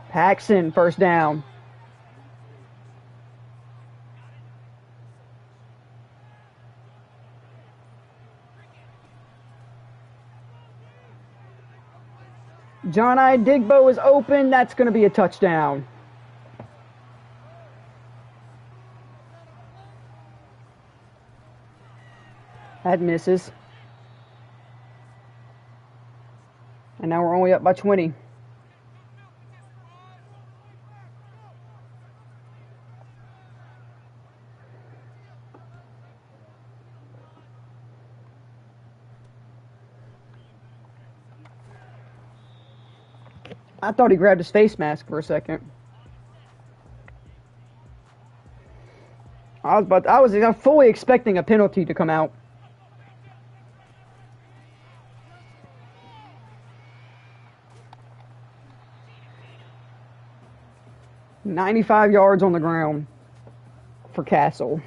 Paxson, first down. John I. Digbo is open. That's going to be a touchdown. That misses. And now we're only up by 20. I thought he grabbed his face mask for a second. I was fully expecting a penalty to come out. $95 yards on the ground for Castle.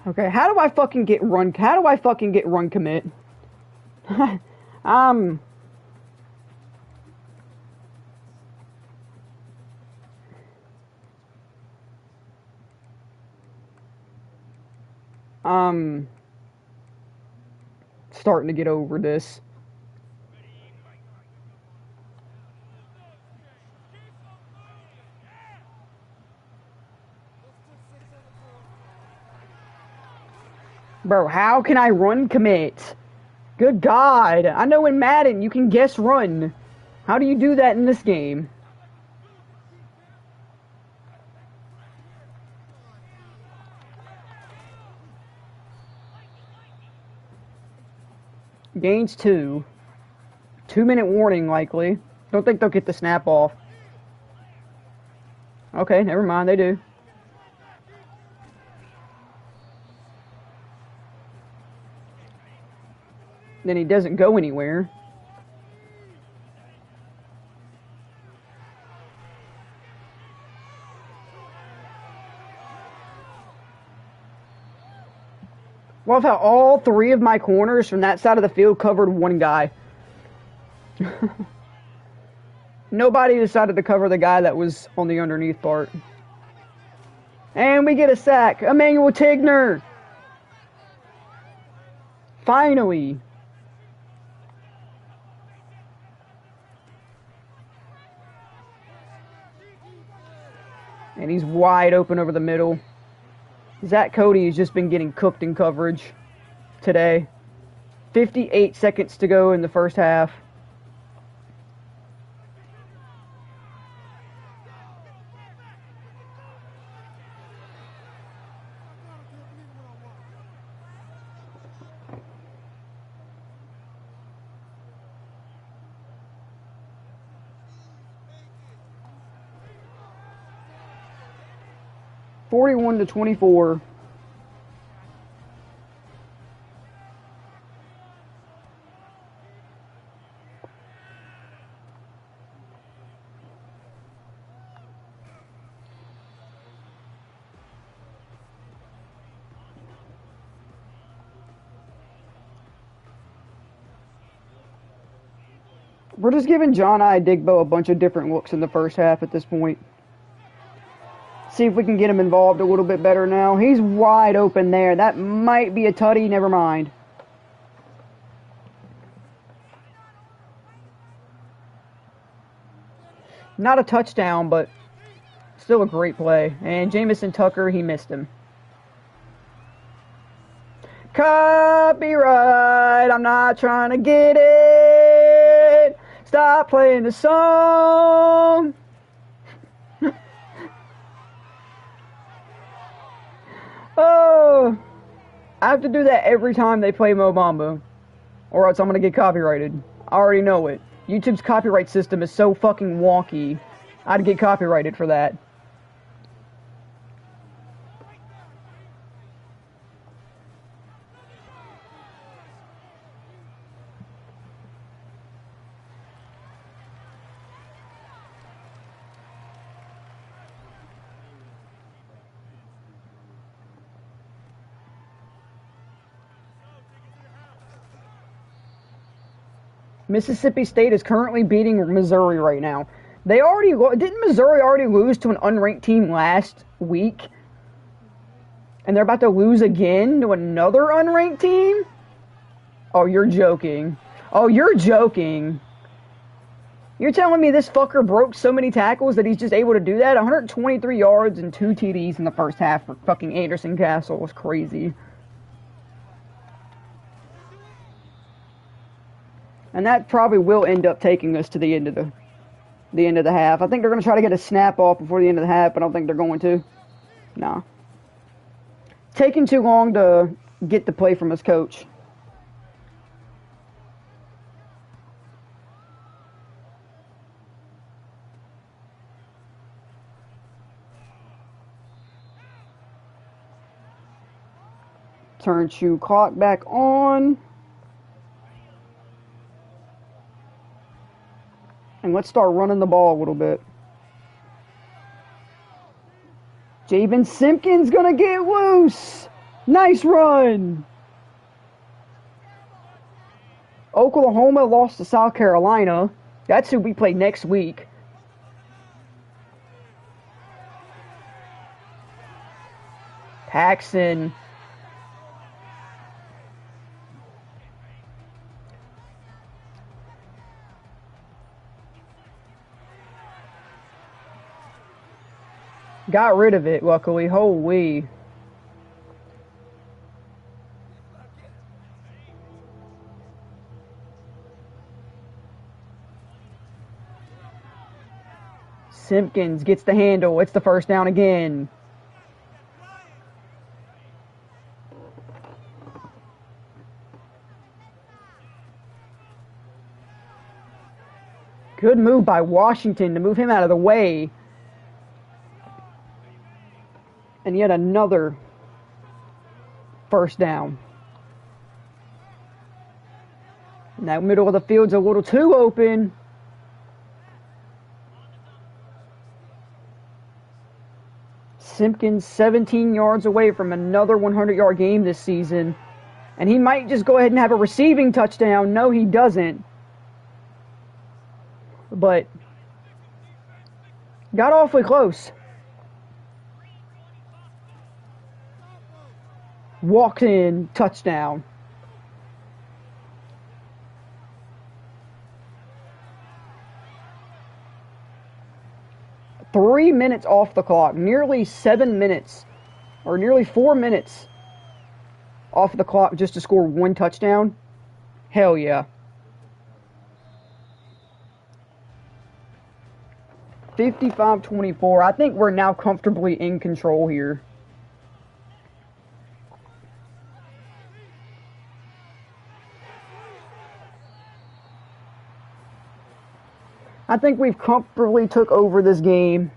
Okay, how do I fucking get run commit? Starting to get over this. Bro, how can I run commit? Good God. I know in Madden you can guess run. How do you do that in this game? Gains 2. 2-minute warning likely. Don't think they'll get the snap off. Okay, never mind, they do. Then he doesn't go anywhere. Love how all 3 of my corners from that side of the field covered one guy. Nobody decided to cover the guy that was on the underneath part. And we get a sack. Emmanuel Tigner. Finally. And he's wide open over the middle. Zach Cody has just been getting cooked in coverage today. 58 seconds to go in the first half. 41-24. We're just giving John I. Digbo a bunch of different looks in the first half at this point. See if we can get him involved a little bit better now. He's wide open there. That might be a tutty. Never mind. Not a touchdown, but still a great play. And Jamison Tucker, he missed him. Copyright. I'm not trying to get it. Stop playing the song. Oh, I have to do that every time they play Mo Bamba, or else I'm gonna get copyrighted. I already know it. YouTube's copyright system is so fucking wonky. I'd get copyrighted for that. Mississippi State is currently beating Missouri right now. Didn't Missouri already lose to an unranked team last week? And they're about to lose again to another unranked team? Oh, you're joking. Oh, you're joking. You're telling me this fucker broke so many tackles that he's just able to do that? 123 yards and 2 TDs in the first half for fucking Anderson Castle was crazy. And that probably will end up taking us to the end of the half. I think they're going to try to get a snap off before the end of the half, but I don't think they're going to. Nah. Taking too long to get the play from his coach. Turn shoe clock back on. And let's start running the ball a little bit. Javen Simpkins gonna get loose. Nice run. Oklahoma lost to South Carolina. That's who we play next week. Paxson. Got rid of it, luckily. Holy. Simpkins gets the handle. It's the first down again. Good move by Washington to move him out of the way. And yet another first down. And that middle of the field's a little too open. Simpkins 17 yards away from another 100-yard game this season. And he might just go ahead and have a receiving touchdown. No, he doesn't. But got awfully close. Walked in, touchdown. Three minutes off the clock. Nearly 7 minutes. Or nearly 4 minutes off the clock just to score one touchdown. Hell yeah. 55-24. I think we're now comfortably in control here. I think we've comfortably took over this game.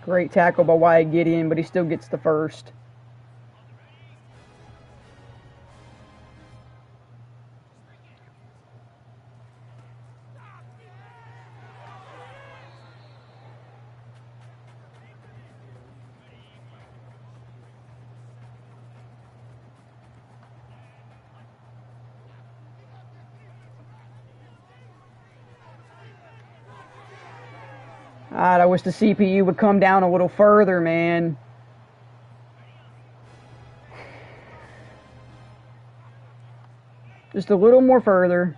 Great tackle by Wyatt Gideon, but he still gets the first. God, I wish the CPU would come down a little further, man. Just a little more further.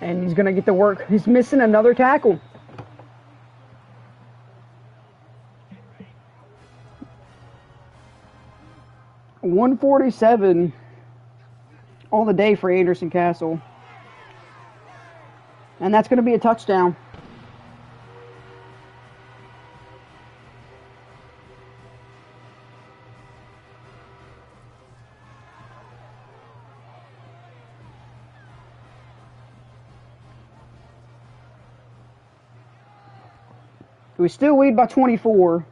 And he's going to get the work. He's missing another tackle. .147 on the day for Anderson Castle. And that's going to be a touchdown. We still lead by 24.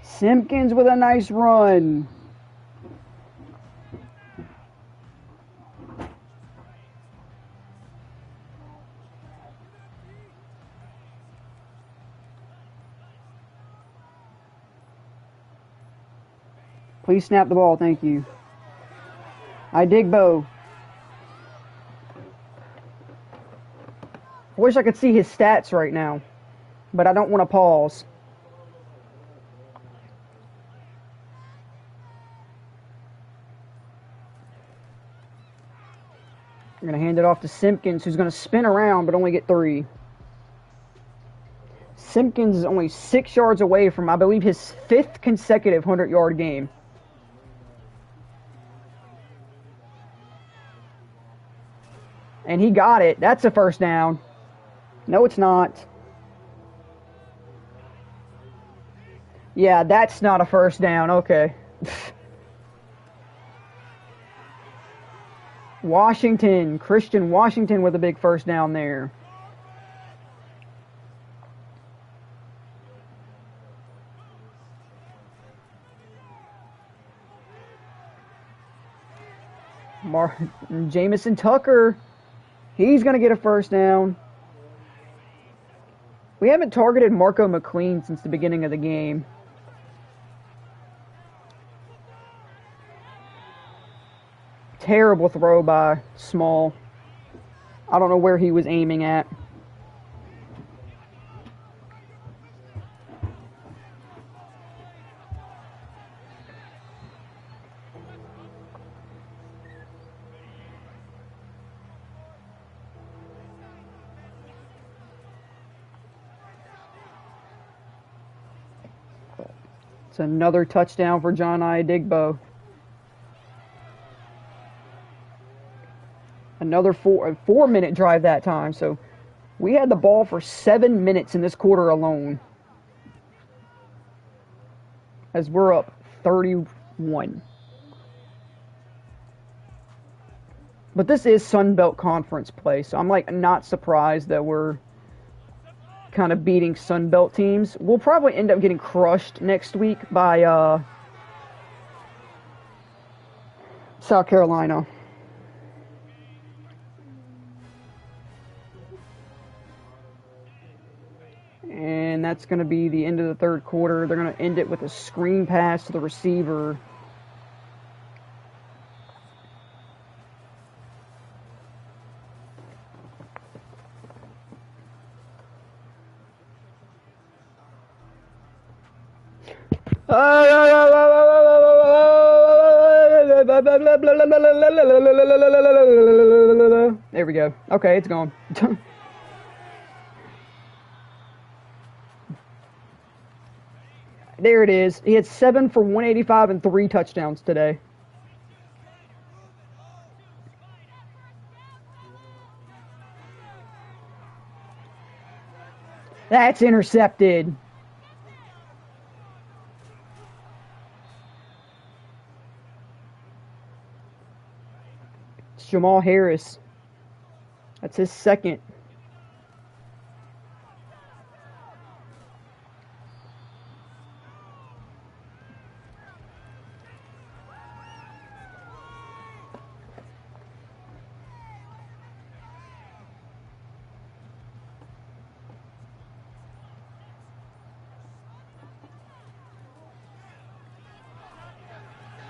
Simpkins with a nice run. Please snap the ball, thank you. I dig Bo. I wish I could see his stats right now, but I don't want to pause. I'm going to hand it off to Simpkins, who's going to spin around but only get 3. Simpkins is only 6 yards away from, I believe, his 5th consecutive 100-yard game. And he got it. That's a first down. No, it's not. Yeah, that's not a first down. Okay. Washington. Christian Washington with a big first down there. Jamison Tucker. He's going to get a first down. We haven't targeted Marco McLean since the beginning of the game. Terrible throw by Small. I don't know where he was aiming at. It's another touchdown for John Idigbo. Another 4-minute drive that time. So we had the ball for 7 minutes in this quarter alone, as we're up 31. But this is Sun Belt Conference play, so I'm like not surprised that we're kind of beating Sun Belt teams. We'll probably end up getting crushed next week by South Carolina. And that's going to be the end of the third quarter. They're going to end it with a screen pass to the receiver. There we go. Okay, it's gone. There it is. He had 7 for 185 and 3 touchdowns today. That's intercepted. It's Jamal Harris. That's his second.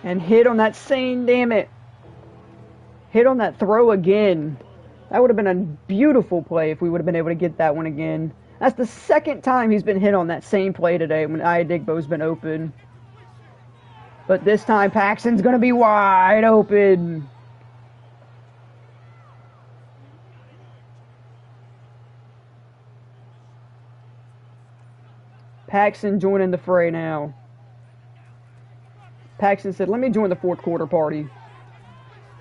And hit on that same, damn it. Hit on that throw again. That would have been a beautiful play if we would have been able to get that one again. That's the second time he's been hit on that same play today when Iadigbo's been open. But this time Paxton's going to be wide open. Paxton joining the fray now. Paxton said, let me join the fourth quarter party.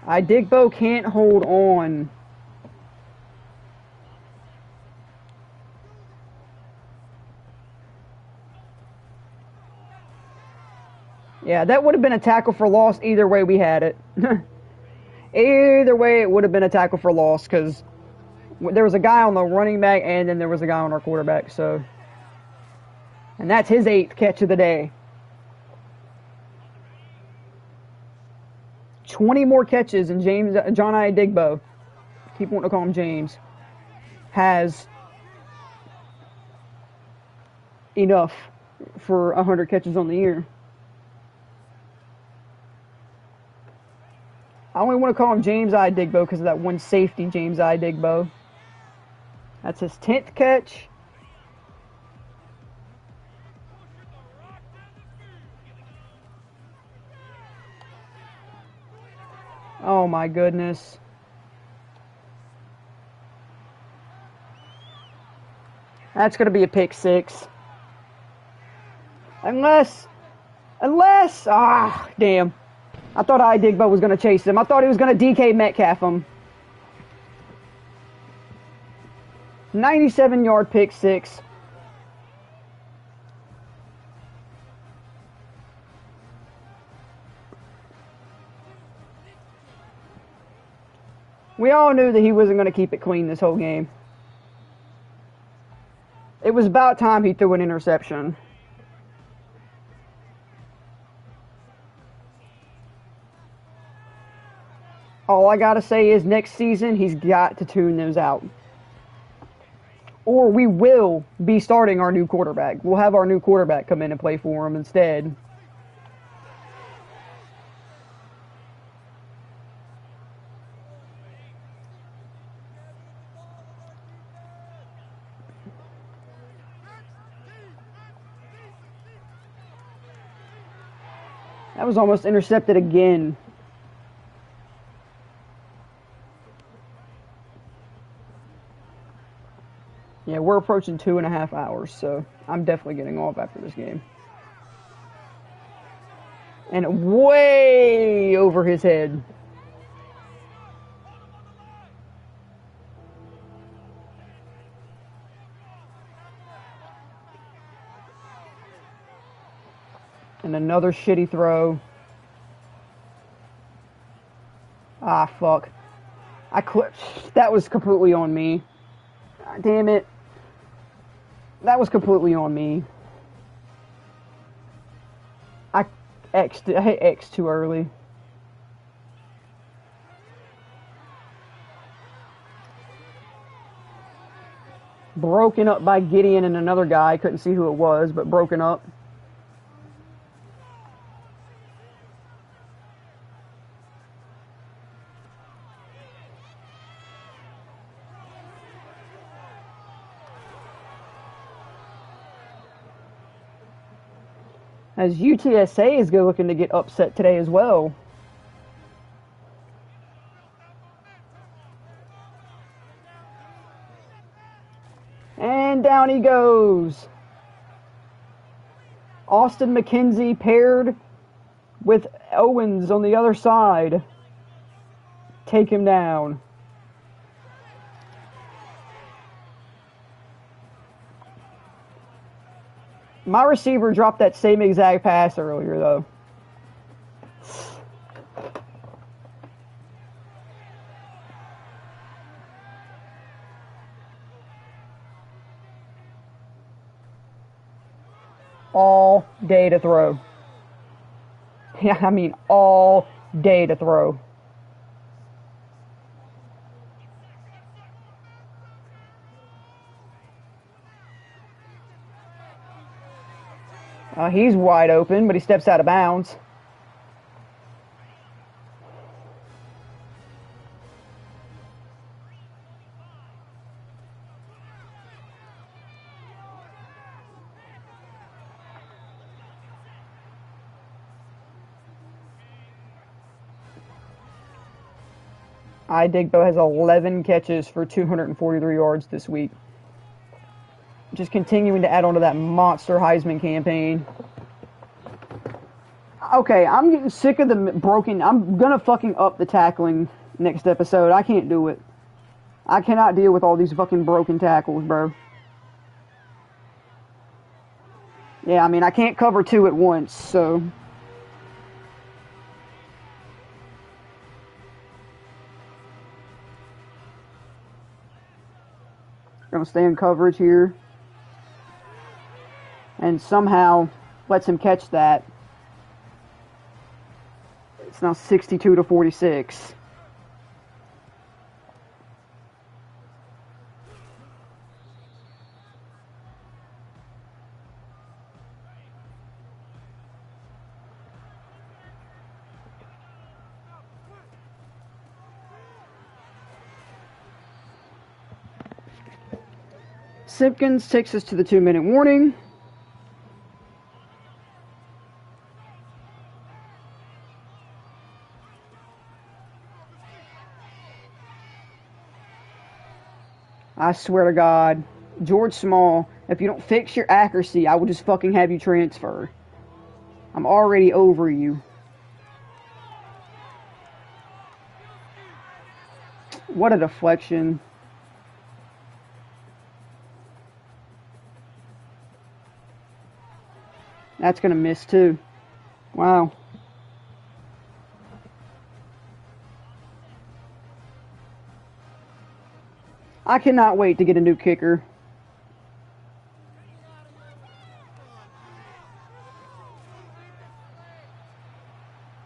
Iadigbo can't hold on. Yeah, that would have been a tackle for loss either way we had it. Either way, it would have been a tackle for loss because there was a guy on the running back and then there was a guy on our quarterback. So, and that's his 8th catch of the day. 20 more catches, and John Iadigbo, keep wanting to call him James, has enough for 100 catches on the year. I only want to call him James Iadigbo because of that one safety, James Iadigbo. That's his 10th catch. Oh my goodness. That's going to be a pick 6. Unless, damn. I thought Iadigbo was going to chase him. I thought he was going to DK Metcalf him. 97-yard pick 6. We all knew that he wasn't going to keep it clean this whole game. It was about time he threw an interception. All I got to say is next season, he's got to tune those out. Or we will be starting our new quarterback. We'll have our new quarterback come in and play for him instead. That was almost intercepted again. Yeah, we're approaching 2.5 hours, so I'm definitely getting off after this game. And way over his head. And another shitty throw. Ah, fuck. That was completely on me. Damn it. That was completely on me. I hit X too early. Broken up by Gideon and another guy. Couldn't see who it was, but broken up. As UTSA is looking to get upset today as well. And down he goes. Austin McKenzie paired with Owens on the other side. Take him down. My receiver dropped that same exact pass earlier, though. All day to throw. Yeah, I mean all day to throw. He's wide open, but he steps out of bounds. Idigbo has 11 catches for 243 yards this week. Just continuing to add on to that monster Heisman campaign. Okay, I'm getting sick of the broken... I'm gonna fucking up the tackling next episode. I can't do it. I cannot deal with all these fucking broken tackles, bro. Yeah, I mean, I can't cover two at once, so... Gonna stay in coverage here. And somehow lets him catch that. It's now 62-46. Simpkins takes us to the 2-minute warning. I swear to God, George Small, if you don't fix your accuracy, I will just fucking have you transfer. I'm already over you. What a deflection. That's going to miss too. Wow. I cannot wait to get a new kicker.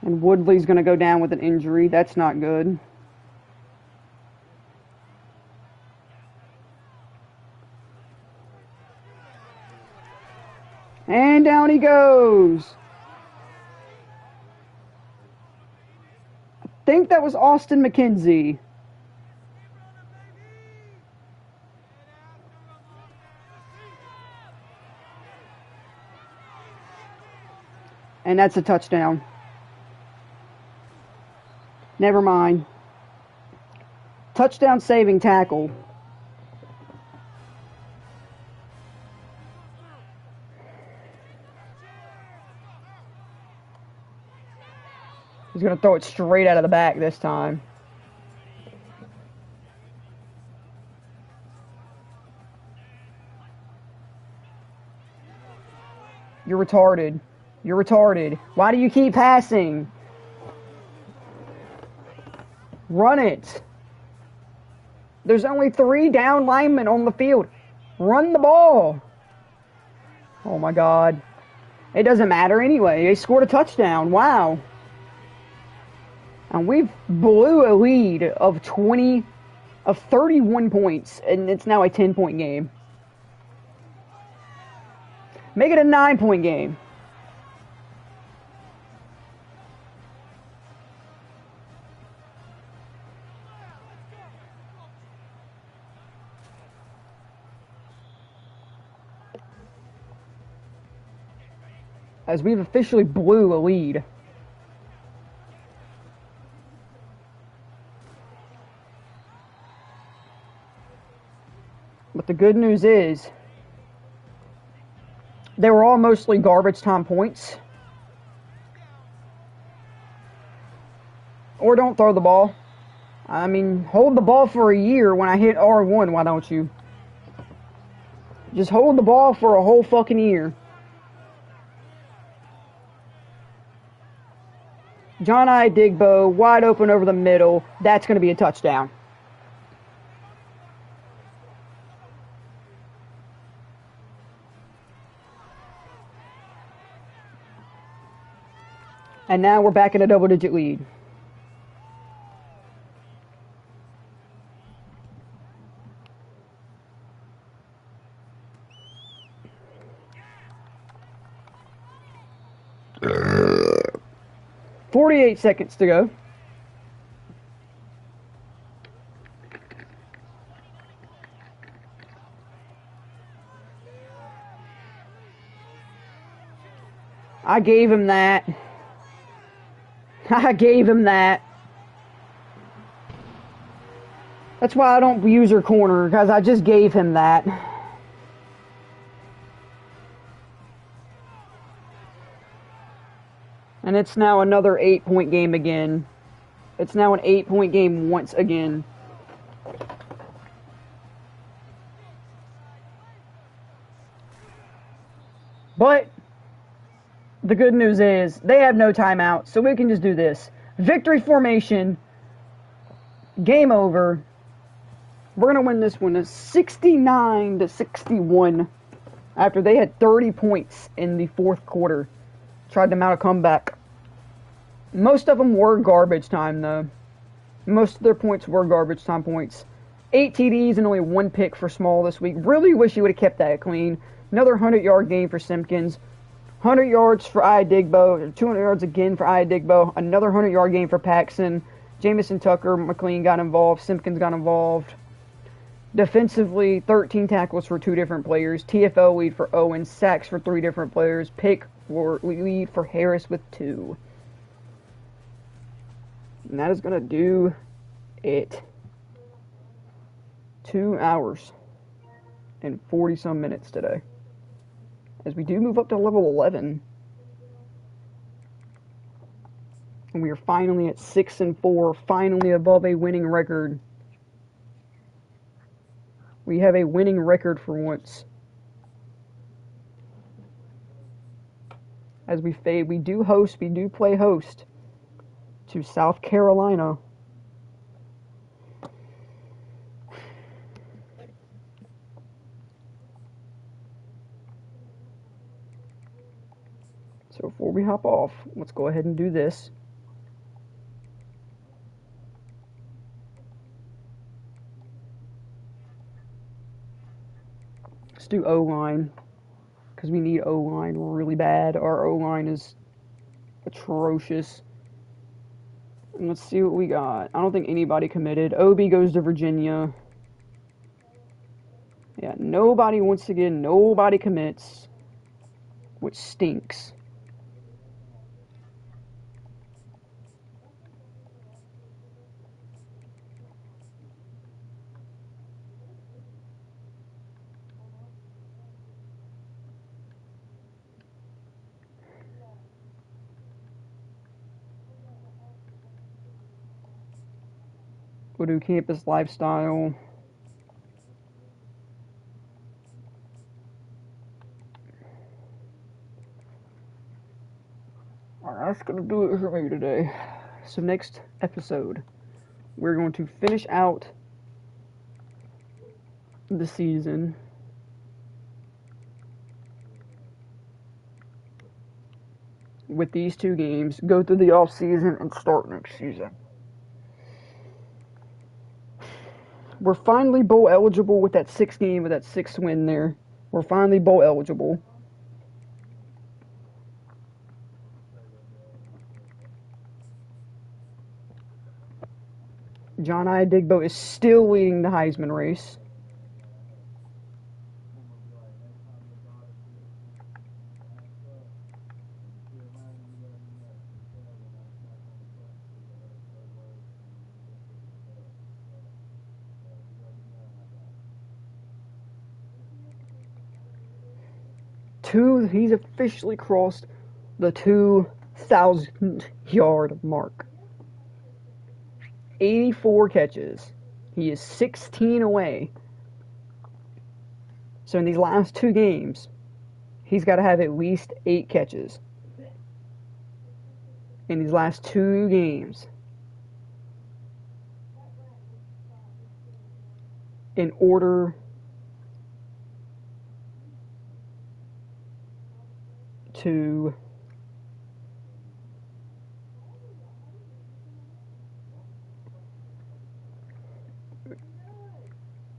And Woodley's going to go down with an injury. That's not good. And down he goes. I think that was Austin McKenzie. And that's a touchdown. Never mind. Touchdown saving tackle. He's going to throw it straight out of the back this time. You're retarded. You're retarded. Why do you keep passing? Run it. There's only 3 down linemen on the field. Run the ball. Oh my God. It doesn't matter anyway. They scored a touchdown. Wow. And we've blew a lead of 31 points, and it's now a 10-point game. Make it a 9-point game. As we've officially blew a lead. But the good news is, They were all mostly garbage time points. Or don't throw the ball. I mean, hold the ball for a year when I hit R1, why don't you? Just hold the ball for a whole fucking year. John Digbo, wide open over the middle. That's going to be a touchdown. And now we're back in a double-digit lead. Uh, 48 seconds to go. I gave him that. I gave him that. That's why I don't use her corner, because I just gave him that. And it's now another 8-point game again. It's now an 8-point game once again. But the good news is they have no timeout, so we can just do this. Victory formation. Game over. We're going to win this one 69-61 after they had 30 points in the fourth quarter. Tried to mount a comeback. Most of them were garbage time, though. Most of their points were garbage time points. 8 TDs and only 1 pick for Small this week. Really wish he would have kept that clean. Another 100-yard game for Simpkins. 100 yards for Digbo. 200 yards again for Digbo. Another 100-yard game for Paxson. Jamison Tucker, McLean got involved. Simpkins got involved. Defensively, 13 tackles for 2 different players. TFL lead for Owen. Sacks for 3 different players. Pick for lead for Harris with 2. And that is going to do it. 2 hours and 40-some minutes today. As we do move up to level 11. And we are finally at 6-4. Finally above a winning record. We have a winning record for once. As we fade, we do play host to South Carolina. So before we hop off, let's go ahead and do this. Let's do O-line, because we need O-line really bad. Our O-line is atrocious. And let's see what we got. I don't think anybody committed. Obi goes to Virginia. Yeah, nobody, once again, nobody commits, which stinks. We'll do campus lifestyle. Alright, that's going to do it for me today. So next episode, we're going to finish out the season. With these 2 games, go through the off season and start next season. We're finally bowl eligible with that 6th game, with that 6th win there. We're finally bowl eligible. John Digbo is still leading the Heisman race. he's officially crossed the 2,000-yard mark. 84 catches. He is 16 away. So in these last 2 games, he's got to have at least 8 catches. In these last 2 games. In order to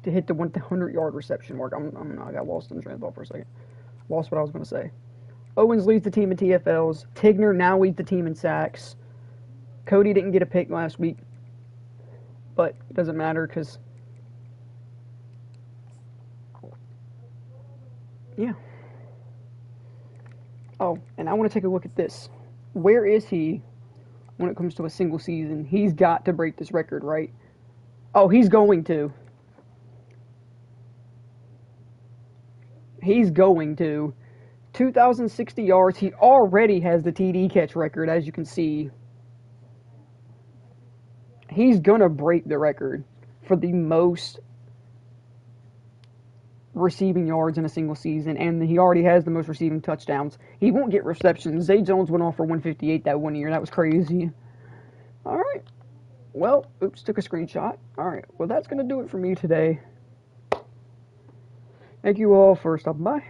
hit the 100-yard reception mark. I got lost in the train of thought for a second. Lost what I was going to say. Owens leads the team in TFLs. Tigner now leads the team in sacks. Cody didn't get a pick last week, but it doesn't matter because, yeah. Oh, and I want to take a look at this. Where is he when it comes to a single season? He's got to break this record, right? Oh, he's going to. He's going to. 2,060 yards. He already has the TD catch record, as you can see. He's going to break the record for the most receiving yards in a single season, and he already has the most receiving touchdowns. He won't get receptions. Zay Jones went off for 158 that one year. That was crazy. All right. Well, oops, took a screenshot. All right. Well, that's going to do it for me today. Thank you all for stopping by.